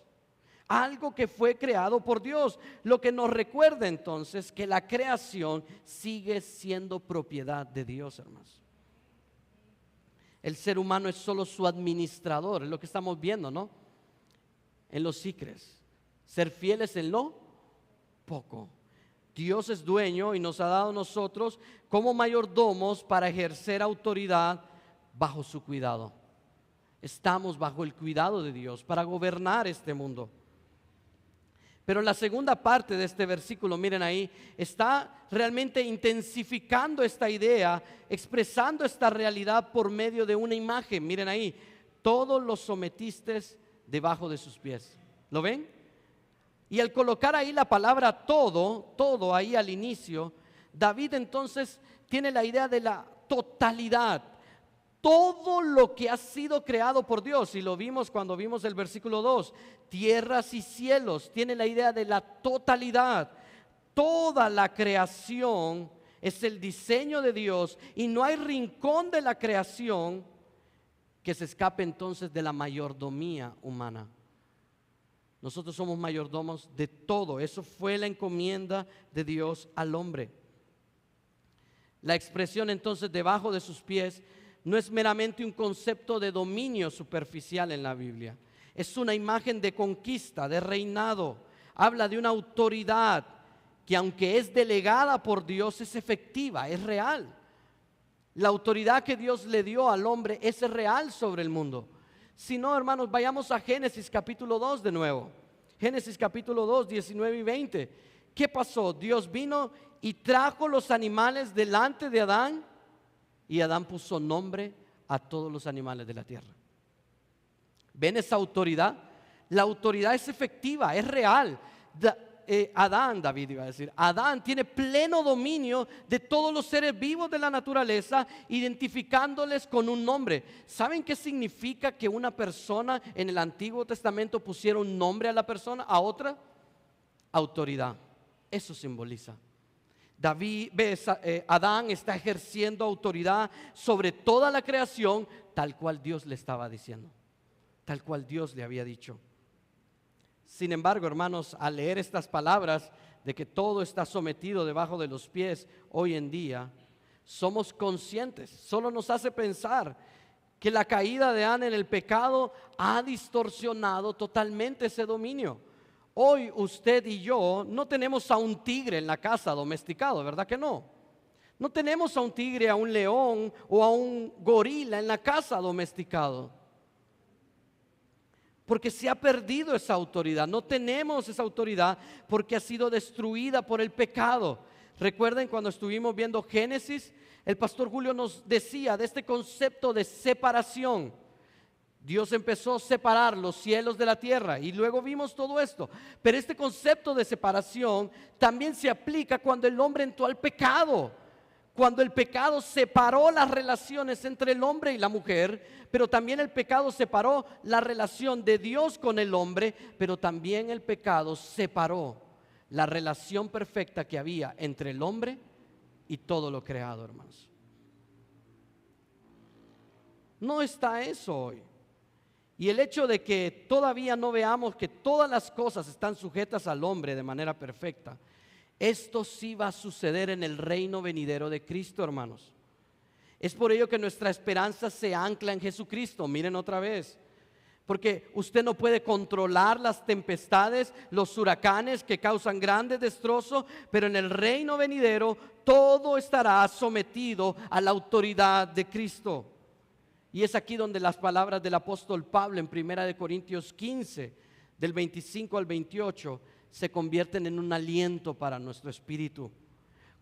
Algo que fue creado por Dios. Lo que nos recuerda entonces que la creación sigue siendo propiedad de Dios, hermanos. El ser humano es solo su administrador, es lo que estamos viendo, ¿no? En los cicres. Ser fieles en lo poco. Dios es dueño y nos ha dado a nosotros como mayordomos para ejercer autoridad bajo su cuidado. Estamos bajo el cuidado de Dios para gobernar este mundo. Pero la segunda parte de este versículo, miren ahí, está realmente intensificando esta idea, expresando esta realidad por medio de una imagen. Miren ahí: todos los sometiste debajo de sus pies. ¿Lo ven? Y al colocar ahí la palabra todo ahí al inicio, David entonces tiene la idea de la totalidad. Todo lo que ha sido creado por Dios, y lo vimos cuando vimos el versículo 2, tierras y cielos, tiene la idea de la totalidad. Toda la creación es el diseño de Dios y no hay rincón de la creación que se escape entonces de la mayordomía humana. Nosotros somos mayordomos de todo. Eso fue la encomienda de Dios al hombre. La expresión entonces debajo de sus pies no es meramente un concepto de dominio superficial en la Biblia. Es una imagen de conquista, de reinado. Habla de una autoridad que, aunque es delegada por Dios, es efectiva, es real. La autoridad que Dios le dio al hombre es real sobre el mundo. Si no, hermanos, vayamos a Génesis capítulo 2 de nuevo. Génesis capítulo 2, 19 y 20. ¿Qué pasó? Dios vino y trajo los animales delante de Adán, y Adán puso nombre a todos los animales de la tierra. ¿Ven esa autoridad? La autoridad es efectiva, es real. David iba a decir, Adán tiene pleno dominio de todos los seres vivos de la naturaleza, identificándoles con un nombre. ¿Saben qué significa que una persona en el Antiguo Testamento pusiera un nombre a la persona, a otra? Autoridad. Eso simboliza. Adán está ejerciendo autoridad sobre toda la creación, tal cual Dios le estaba diciendo, tal cual Dios le había dicho. Sin embargo, hermanos, al leer estas palabras de que todo está sometido debajo de los pies hoy en día, somos conscientes, solo nos hace pensar que la caída de Adán en el pecado ha distorsionado totalmente ese dominio. Hoy usted y yo no tenemos a un tigre en la casa domesticado, ¿verdad que no? No tenemos a un tigre, a un león o a un gorila en la casa domesticado. Porque se ha perdido esa autoridad. No tenemos esa autoridad porque ha sido destruida por el pecado. Recuerden cuando estuvimos viendo Génesis, el pastor Julio nos decía de este concepto de separación. Dios empezó a separar los cielos de la tierra y luego vimos todo esto. Pero este concepto de separación también se aplica cuando el hombre entró al pecado. Cuando el pecado separó las relaciones entre el hombre y la mujer, pero también el pecado separó la relación de Dios con el hombre, pero también el pecado separó la relación perfecta que había entre el hombre y todo lo creado, hermanos. No está eso hoy. Y el hecho de que todavía no veamos que todas las cosas están sujetas al hombre de manera perfecta, esto sí va a suceder en el reino venidero de Cristo, hermanos. Es por ello que nuestra esperanza se ancla en Jesucristo. Miren otra vez, porque usted no puede controlar las tempestades, los huracanes que causan grandes destrozos, pero en el reino venidero todo estará sometido a la autoridad de Cristo. Y es aquí donde las palabras del apóstol Pablo en 1 Corintios 15, del 25 al 28, se convierten en un aliento para nuestro espíritu.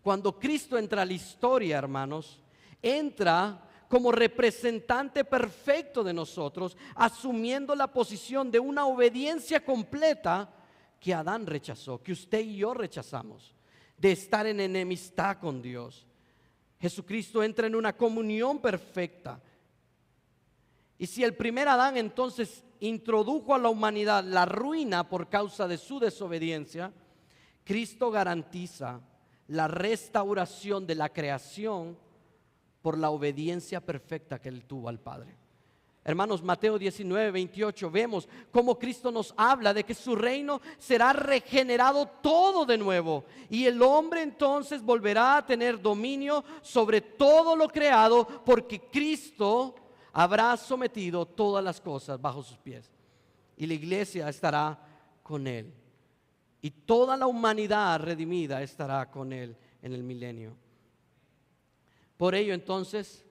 Cuando Cristo entra a la historia, hermanos, entra como representante perfecto de nosotros, asumiendo la posición de una obediencia completa que Adán rechazó, que usted y yo rechazamos, de estar en enemistad con Dios. Jesucristo entra en una comunión perfecta. Y si el primer Adán entonces introdujo a la humanidad la ruina por causa de su desobediencia, Cristo garantiza la restauración de la creación por la obediencia perfecta que Él tuvo al Padre. Hermanos, Mateo 19, 28, vemos cómo Cristo nos habla de que su reino será regenerado todo de nuevo y el hombre entonces volverá a tener dominio sobre todo lo creado, porque Cristo habrá sometido todas las cosas bajo sus pies y la iglesia estará con Él y toda la humanidad redimida estará con Él en el milenio. Por ello entonces,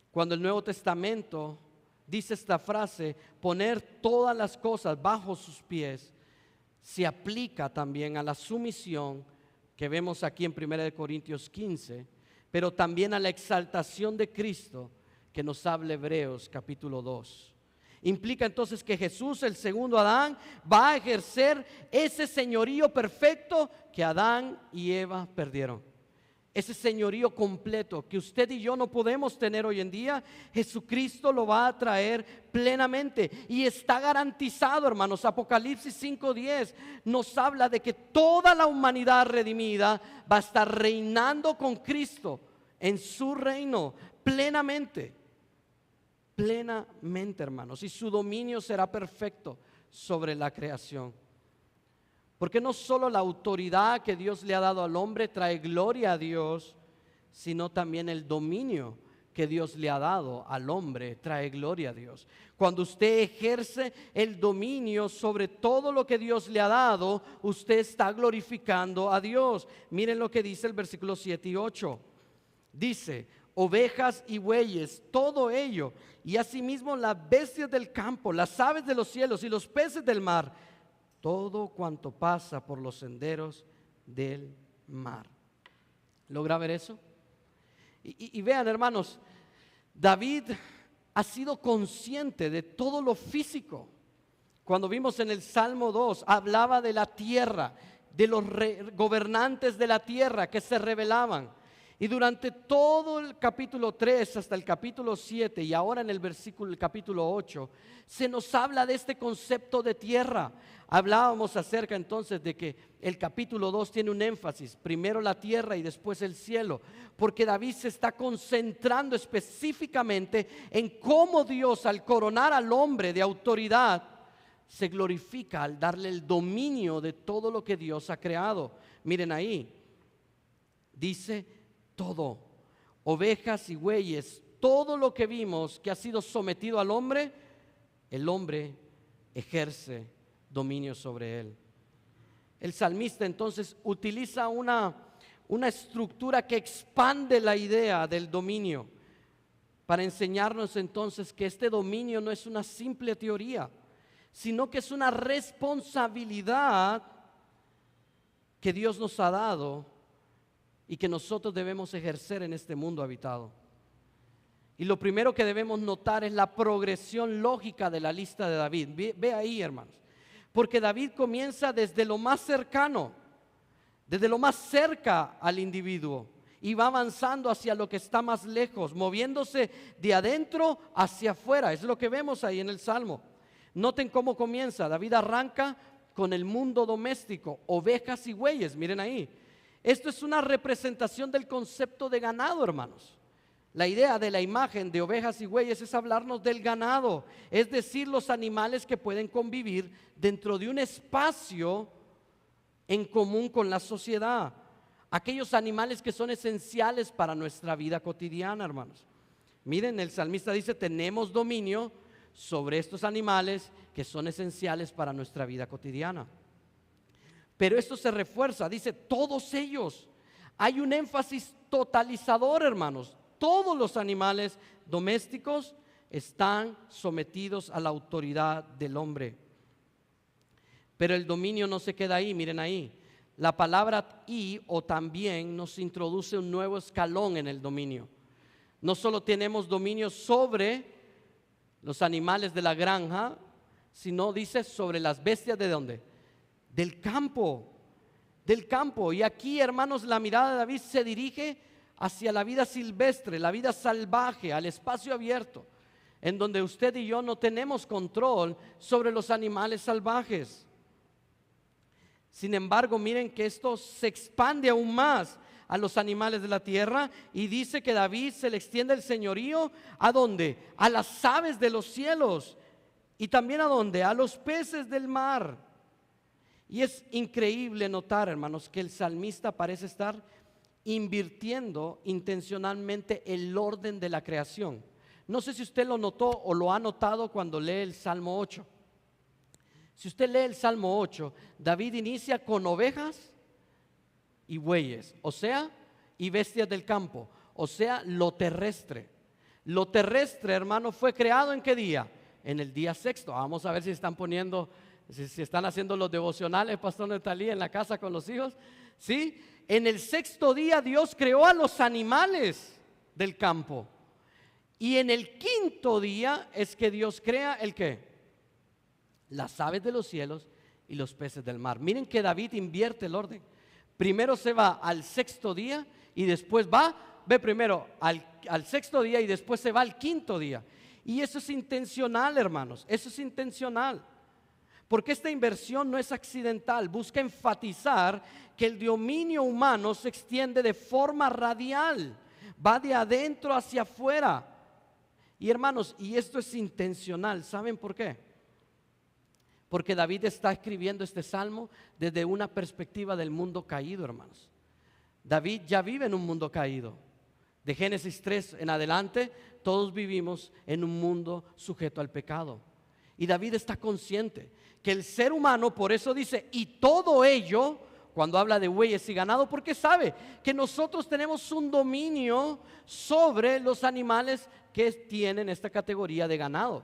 cuando el Nuevo Testamento dice esta frase, poner todas las cosas bajo sus pies, se aplica también a la sumisión que vemos aquí en 1 Corintios 15, pero también a la exaltación de Cristo que nos habla Hebreos capítulo 2. Implica entonces que Jesús, el segundo Adán, va a ejercer ese señorío perfecto que Adán y Eva perdieron. Ese señorío completo que usted y yo no podemos tener hoy en día, Jesucristo lo va a traer plenamente y está garantizado, hermanos. Apocalipsis 5:10 nos habla de que toda la humanidad redimida va a estar reinando con Cristo en su reino plenamente, hermanos, y su dominio será perfecto sobre la creación. Porque no solo la autoridad que Dios le ha dado al hombre trae gloria a Dios, sino también el dominio que Dios le ha dado al hombre trae gloria a Dios. Cuando usted ejerce el dominio sobre todo lo que Dios le ha dado, usted está glorificando a Dios. Miren lo que dice el versículo 7 y 8. Dice: ovejas y bueyes, todo ello, y asimismo las bestias del campo, las aves de los cielos y los peces del mar, todo cuanto pasa por los senderos del mar. ¿Logra ver eso? Y vean, hermanos, David ha sido consciente de todo lo físico. Cuando vimos en el Salmo 2, hablaba de la tierra, de los gobernantes de la tierra que se rebelaban. Y durante todo el capítulo 3 hasta el capítulo 7 y ahora en el capítulo 8, se nos habla de este concepto de tierra. Hablábamos acerca entonces de que el capítulo 2 tiene un énfasis, primero la tierra y después el cielo, porque David se está concentrando específicamente en cómo Dios, al coronar al hombre de autoridad, se glorifica al darle el dominio de todo lo que Dios ha creado. Miren ahí, dice todo, ovejas y bueyes, todo lo que vimos que ha sido sometido al hombre, el hombre ejerce dominio sobre él. El salmista entonces utiliza una estructura que expande la idea del dominio para enseñarnos entonces que este dominio no es una simple teoría, sino que es una responsabilidad que Dios nos ha dado y que nosotros debemos ejercer en este mundo habitado. Y lo primero que debemos notar es la progresión lógica de la lista de David. Ve ahí, hermanos, porque David comienza desde lo más cercano, desde lo más cerca al individuo, y va avanzando hacia lo que está más lejos, moviéndose de adentro hacia afuera. Es lo que vemos ahí en el Salmo. Noten cómo comienza. David arranca con el mundo doméstico, ovejas y bueyes, miren ahí. Esto es una representación del concepto de ganado, hermanos. La idea de la imagen de ovejas y bueyes es hablarnos del ganado, es decir, los animales que pueden convivir dentro de un espacio en común con la sociedad. Aquellos animales que son esenciales para nuestra vida cotidiana, hermanos. Miren, el salmista dice, tenemos dominio sobre estos animales que son esenciales para nuestra vida cotidiana. Pero esto se refuerza, dice, todos ellos. Hay un énfasis totalizador, hermanos. Todos los animales domésticos están sometidos a la autoridad del hombre. Pero el dominio no se queda ahí, miren ahí. La palabra y o también nos introduce un nuevo escalón en el dominio. No solo tenemos dominio sobre los animales de la granja, sino dice sobre las bestias ¿de dónde? Del campo. Y aquí, hermanos, la mirada de David se dirige hacia la vida silvestre, la vida salvaje, al espacio abierto, en donde usted y yo no tenemos control sobre los animales salvajes. Sin embargo, miren que esto se expande aún más a los animales de la tierra y dice que David se le extiende el señorío ¿a dónde? A las aves de los cielos y también ¿a dónde? A los peces del mar. Y es increíble notar, hermanos, que el salmista parece estar invirtiendo intencionalmente el orden de la creación. No sé si usted lo notó o lo ha notado cuando lee el Salmo 8. Si usted lee el Salmo 8, David inicia con ovejas y bueyes, o sea, y bestias del campo, o sea, lo terrestre. Lo terrestre, hermano, fue creado ¿en qué día? En el día sexto. Vamos a ver si están poniendo, si están haciendo los devocionales, Pastor Netalí, en la casa con los hijos. ¿Sí? En el sexto día Dios creó a los animales del campo. Y en el quinto día es que Dios crea ¿el qué? Las aves de los cielos y los peces del mar. Miren que David invierte el orden. Primero se va al sexto día y después ve primero al sexto día y después se va al quinto día. Y eso es intencional, hermanos, eso es intencional. Porque esta inversión no es accidental, busca enfatizar que el dominio humano se extiende de forma radial, va de adentro hacia afuera. Y hermanos, y esto es intencional, ¿saben por qué? Porque David está escribiendo este salmo desde una perspectiva del mundo caído, hermanos. David ya vive en un mundo caído. De Génesis 3 en adelante, todos vivimos en un mundo sujeto al pecado. Y David está consciente que el ser humano, por eso dice, y todo ello, cuando habla de bueyes y ganado, porque sabe que nosotros tenemos un dominio sobre los animales que tienen esta categoría de ganado.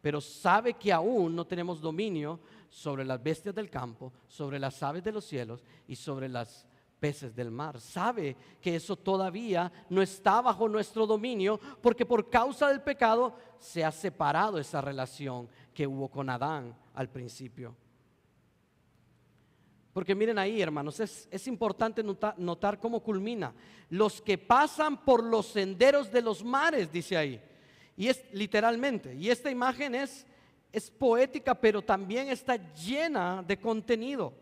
Pero sabe que aún no tenemos dominio sobre las bestias del campo, sobre las aves de los cielos y sobre las peces del mar. Sabe que eso todavía no está bajo nuestro dominio, porque por causa del pecado se ha separado esa relación que hubo con Adán al principio. Porque miren ahí, hermanos, es importante notar cómo culmina. Los que pasan por los senderos de los mares, dice ahí. Y es literalmente, y esta imagen es poética, pero también está llena de contenido.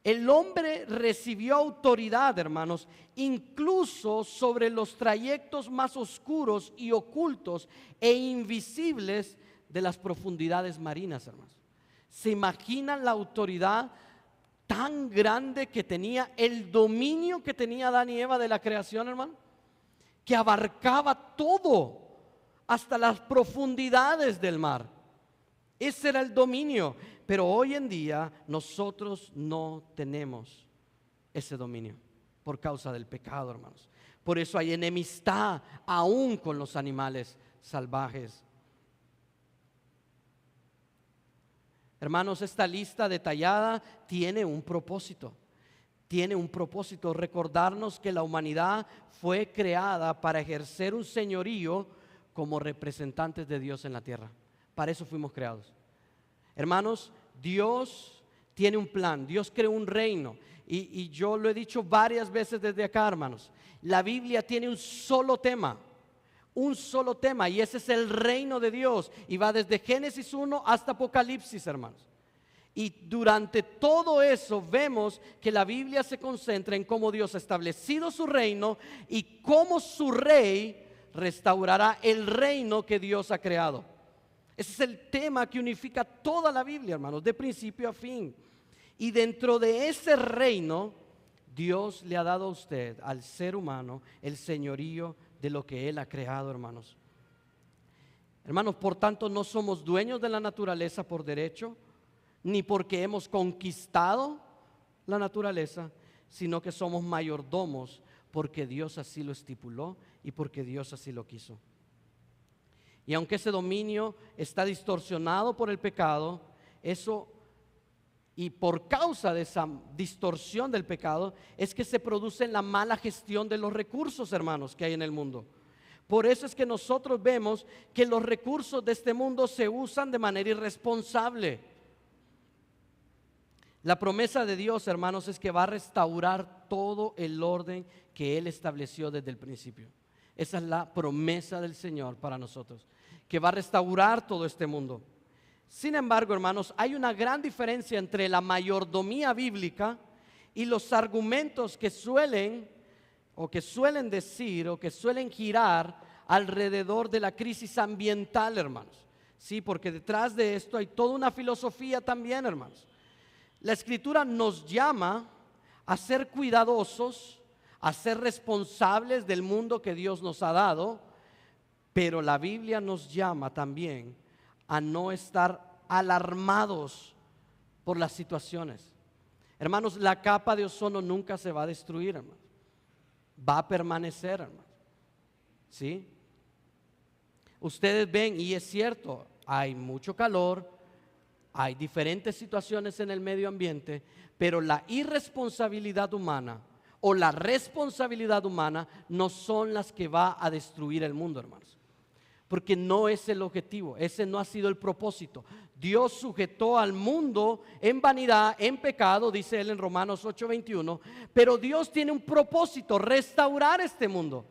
El hombre recibió autoridad, hermanos, incluso sobre los trayectos más oscuros y ocultos e invisibles de las profundidades marinas, hermanos. ¿Se imaginan la autoridad tan grande que tenía, el dominio que tenía Adán y Eva de la creación, hermano? Que abarcaba todo, hasta las profundidades del mar. Ese era el dominio. Pero hoy en día nosotros no tenemos ese dominio por causa del pecado, hermanos. Por eso hay enemistad aún con los animales salvajes. Hermanos, esta lista detallada tiene un propósito. Tiene un propósito, recordarnos que la humanidad fue creada para ejercer un señorío como representantes de Dios en la tierra. Para eso fuimos creados. Hermanos, Dios tiene un plan, Dios creó un reino y yo lo he dicho varias veces desde acá, hermanos. La Biblia tiene un solo tema y ese es el reino de Dios y va desde Génesis 1 hasta Apocalipsis, hermanos. Y durante todo eso vemos que la Biblia se concentra en cómo Dios ha establecido su reino y cómo su rey restaurará el reino que Dios ha creado. Ese es el tema que unifica toda la Biblia, hermanos, de principio a fin. Y dentro de ese reino, Dios le ha dado a usted, al ser humano, el señorío de lo que Él ha creado, hermanos. Hermanos, por tanto, no somos dueños de la naturaleza por derecho, ni porque hemos conquistado la naturaleza, sino que somos mayordomos porque Dios así lo estipuló y porque Dios así lo quiso. Y aunque ese dominio está distorsionado por el pecado, y por causa de esa distorsión del pecado, es que se produce la mala gestión de los recursos, hermanos, que hay en el mundo. Por eso es que nosotros vemos que los recursos de este mundo se usan de manera irresponsable. La promesa de Dios, hermanos, es que va a restaurar todo el orden que Él estableció desde el principio. Esa es la promesa del Señor para nosotros, que va a restaurar todo este mundo. Sin embargo, hermanos, hay una gran diferencia entre la mayordomía bíblica y los argumentos que suelen decir o que suelen girar alrededor de la crisis ambiental, hermanos. Sí, porque detrás de esto hay toda una filosofía también, hermanos. La Escritura nos llama a ser cuidadosos, a ser responsables del mundo que Dios nos ha dado, pero la Biblia nos llama también a no estar alarmados por las situaciones. Hermanos, la capa de ozono nunca se va a destruir, hermanos. Va a permanecer, hermanos. ¿Sí? Ustedes ven, y es cierto, hay mucho calor, hay diferentes situaciones en el medio ambiente, pero la irresponsabilidad humana o la responsabilidad humana no son las que va a destruir el mundo, hermanos. Porque no es el objetivo, ese no ha sido el propósito. Dios sujetó al mundo en vanidad, en pecado, dice él en Romanos 8:21, pero Dios tiene un propósito, restaurar este mundo.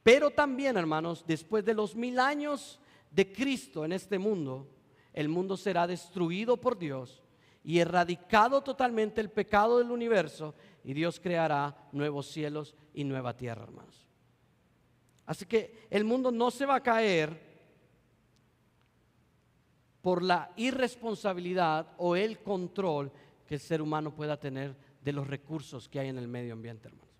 Pero también, hermanos, después de los 1000 años de Cristo en este mundo, el mundo será destruido por Dios y erradicado totalmente el pecado del universo, y Dios creará nuevos cielos y nueva tierra, hermanos. Así que el mundo no se va a caer por la irresponsabilidad o el control que el ser humano pueda tener de los recursos que hay en el medio ambiente, hermanos.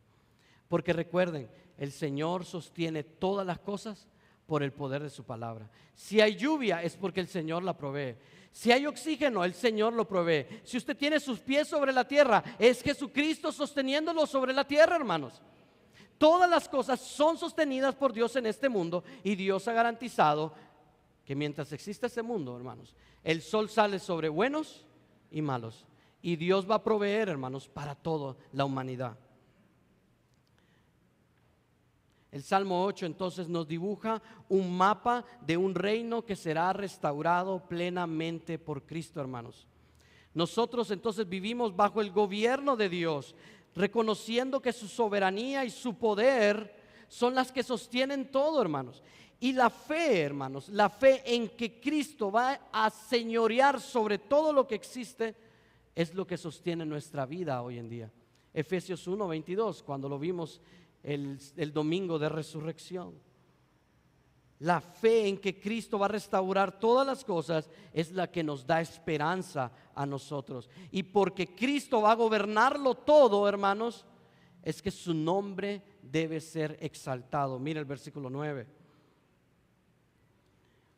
Porque recuerden, el Señor sostiene todas las cosas por el poder de su palabra. Si hay lluvia es porque el Señor la provee. Si hay oxígeno, el Señor lo provee. Si usted tiene sus pies sobre la tierra, es Jesucristo sosteniéndolo sobre la tierra, hermanos. Todas las cosas son sostenidas por Dios en este mundo, y Dios ha garantizado que mientras exista este mundo, hermanos, el sol sale sobre buenos y malos, y Dios va a proveer, hermanos, para toda la humanidad. El Salmo 8 entonces nos dibuja un mapa de un reino que será restaurado plenamente por Cristo, hermanos. Nosotros entonces vivimos bajo el gobierno de Dios, reconociendo que su soberanía y su poder son las que sostienen todo, hermanos. Y la fe, hermanos, la fe en que Cristo va a señorear sobre todo lo que existe, es lo que sostiene nuestra vida hoy en día. Efesios 1:22, cuando lo vimos el domingo de resurrección. La fe en que Cristo va a restaurar todas las cosas es la que nos da esperanza a nosotros. Y porque Cristo va a gobernarlo todo, hermanos, es que su nombre debe ser exaltado. Mira el versículo 9.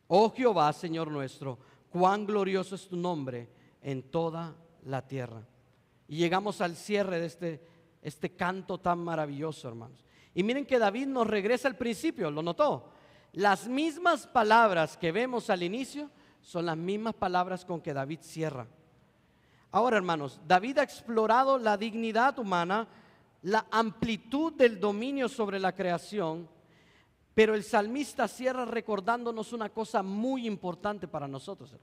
Oh Jehová, Señor nuestro, cuán glorioso es tu nombre en toda la tierra. Y llegamos al cierre de este canto tan maravilloso, hermanos. Y miren que David nos regresa al principio, ¿lo notó? Las mismas palabras que vemos al inicio son las mismas palabras con que David cierra. Ahora, hermanos, David ha explorado la dignidad humana, la amplitud del dominio sobre la creación, pero el salmista cierra recordándonos una cosa muy importante para nosotros,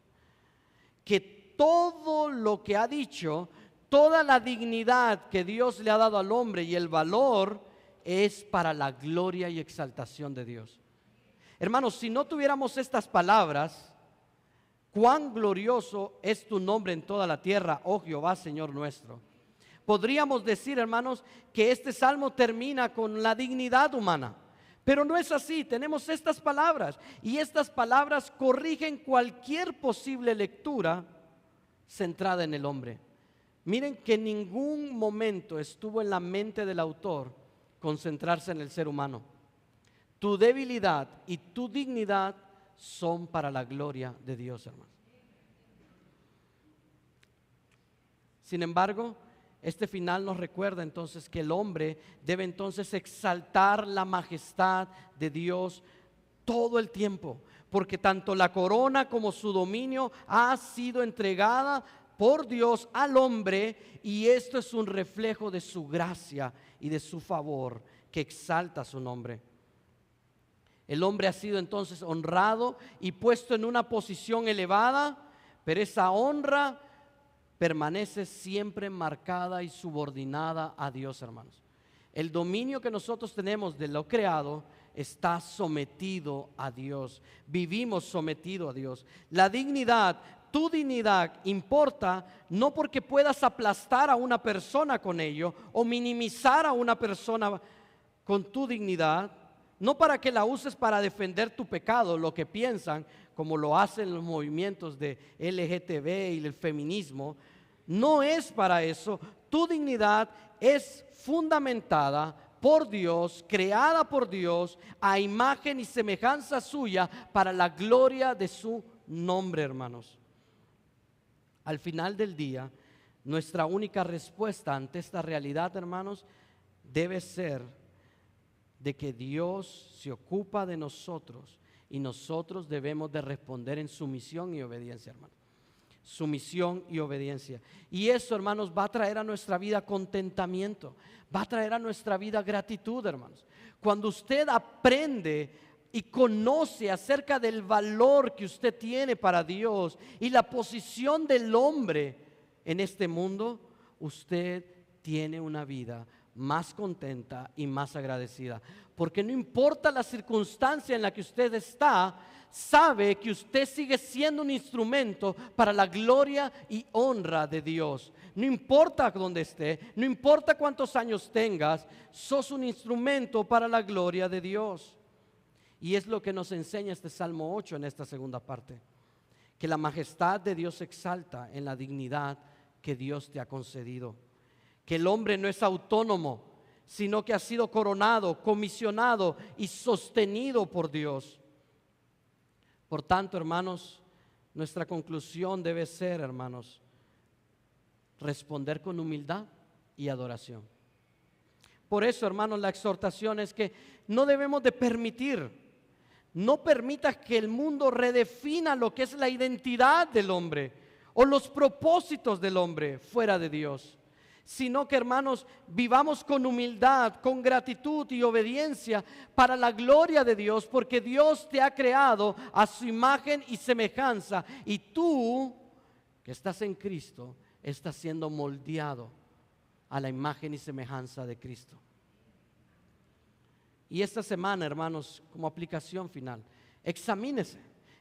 que todo lo que ha dicho, toda la dignidad que Dios le ha dado al hombre y el valor es para la gloria y exaltación de Dios. Hermanos, si no tuviéramos estas palabras, cuán glorioso es tu nombre en toda la tierra, oh Jehová, Señor nuestro. Podríamos decir, hermanos, que este salmo termina con la dignidad humana, pero no es así. Tenemos estas palabras y estas palabras corrigen cualquier posible lectura centrada en el hombre. Miren que en ningún momento estuvo en la mente del autor concentrarse en el ser humano. Tu debilidad y tu dignidad son para la gloria de Dios, hermanos. Sin embargo, este final nos recuerda entonces que el hombre debe entonces exaltar la majestad de Dios todo el tiempo, porque tanto la corona como su dominio ha sido entregada por Dios al hombre, y esto es un reflejo de su gracia y de su favor que exalta su nombre. El hombre ha sido entonces honrado y puesto en una posición elevada, pero esa honra permanece siempre marcada y subordinada a Dios, hermanos. El dominio que nosotros tenemos de lo creado está sometido a Dios. Vivimos sometidos a Dios. La dignidad, tu dignidad importa no porque puedas aplastar a una persona con ello o minimizar a una persona con tu dignidad, no para que la uses para defender tu pecado, lo que piensan, como lo hacen los movimientos de LGTB y el feminismo. No es para eso. Tu dignidad es fundamentada por Dios, creada por Dios, a imagen y semejanza suya, para la gloria de su nombre, hermanos. Al final del día, nuestra única respuesta ante esta realidad, hermanos, debe ser de que Dios se ocupa de nosotros y nosotros debemos de responder en sumisión y obediencia, hermanos. Sumisión y obediencia. Y eso, hermanos, va a traer a nuestra vida contentamiento, va a traer a nuestra vida gratitud, hermanos. Cuando usted aprende y conoce acerca del valor que usted tiene para Dios y la posición del hombre en este mundo, usted tiene una vida más contenta y más agradecida, porque no importa la circunstancia en la que usted está, sabe que usted sigue siendo un instrumento para la gloria y honra de Dios. No importa dónde esté, no importa cuántos años tengas, sos un instrumento para la gloria de Dios. Y es lo que nos enseña este Salmo 8 en esta segunda parte, que la majestad de Dios se exalta en la dignidad que Dios te ha concedido, que el hombre no es autónomo, sino que ha sido coronado, comisionado y sostenido por Dios. Por tanto, hermanos, nuestra conclusión debe ser, hermanos, responder con humildad y adoración. Por eso, hermanos, la exhortación es que no debemos de permitir, no permitas que el mundo redefina lo que es la identidad del hombre o los propósitos del hombre fuera de Dios. sino que, hermanos, vivamos con humildad, con gratitud y obediencia para la gloria de Dios, porque Dios te ha creado a su imagen y semejanza, y tú, que estás en Cristo, estás siendo moldeado a la imagen y semejanza de Cristo. Y esta semana, hermanos, como aplicación final,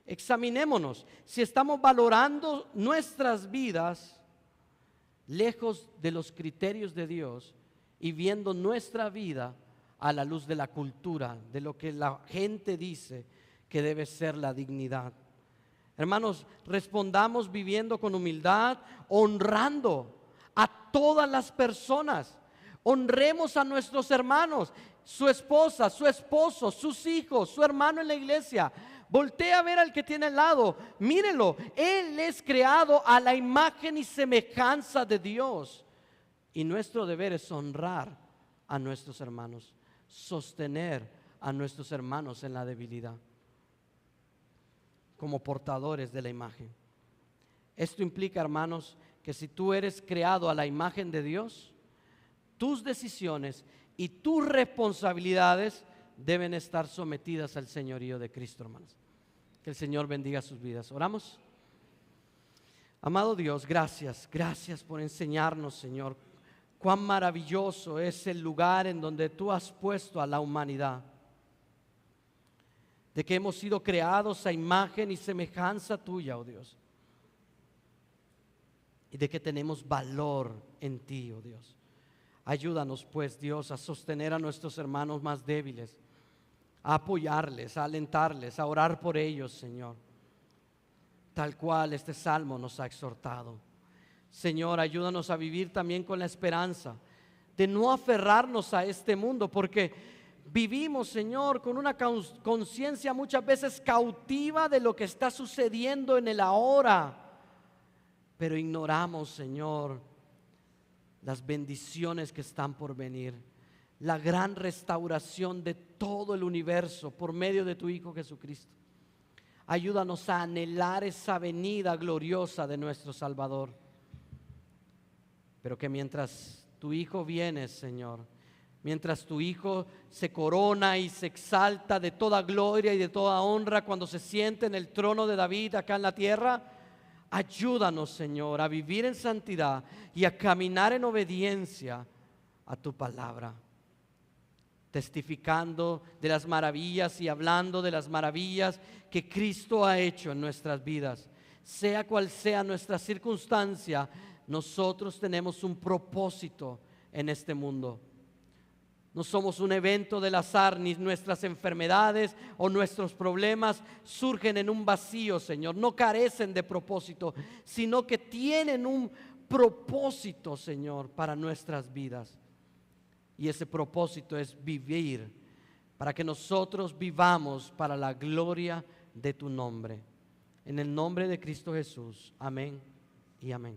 examinémonos si estamos valorando nuestras vidas lejos de los criterios de Dios y viendo nuestra vida a la luz de la cultura, de lo que la gente dice que debe ser la dignidad. Hermanos, respondamos viviendo con humildad, honrando a todas las personas. Honremos a nuestros hermanos, su esposa, su esposo, sus hijos, su hermano en la iglesia. Voltea a ver al que tiene al lado, mírelo, él es creado a la imagen y semejanza de Dios. Y nuestro deber es honrar a nuestros hermanos, sostener a nuestros hermanos en la debilidad, como portadores de la imagen. Esto implica, hermanos, que si tú eres creado a la imagen de Dios, tus decisiones y tus responsabilidades deben estar sometidas al señorío de Cristo, hermanos. Que el Señor bendiga sus vidas. ¿Oramos? Amado Dios, gracias por enseñarnos, Señor, cuán maravilloso es el lugar en donde tú has puesto a la humanidad, de que hemos sido creados a imagen y semejanza tuya, oh Dios, y de que tenemos valor en ti, oh Dios. Ayúdanos, pues, Dios, a sostener a nuestros hermanos más débiles, a apoyarles, a alentarles, a orar por ellos, Señor, tal cual este salmo nos ha exhortado. Señor, ayúdanos a vivir también con la esperanza de no aferrarnos a este mundo, porque vivimos, Señor, con una conciencia muchas veces cautiva de lo que está sucediendo en el ahora, pero ignoramos, Señor, las bendiciones que están por venir, la gran restauración de todo el universo por medio de tu Hijo Jesucristo. Ayúdanos a anhelar esa venida gloriosa de nuestro Salvador, pero que mientras tu Hijo viene, Señor, mientras tu Hijo se corona y se exalta de toda gloria y de toda honra cuando se siente en el trono de David acá en la tierra, ayúdanos, Señor, a vivir en santidad y a caminar en obediencia a tu palabra, testificando de las maravillas y hablando de las maravillas que Cristo ha hecho en nuestras vidas. Sea cual sea nuestra circunstancia, nosotros tenemos un propósito en este mundo. No somos un evento del azar, ni nuestras enfermedades o nuestros problemas surgen en un vacío, Señor. No carecen de propósito, sino que tienen un propósito, Señor, para nuestras vidas. Y ese propósito es vivir, para que nosotros vivamos para la gloria de tu nombre. En el nombre de Cristo Jesús. Amén y amén.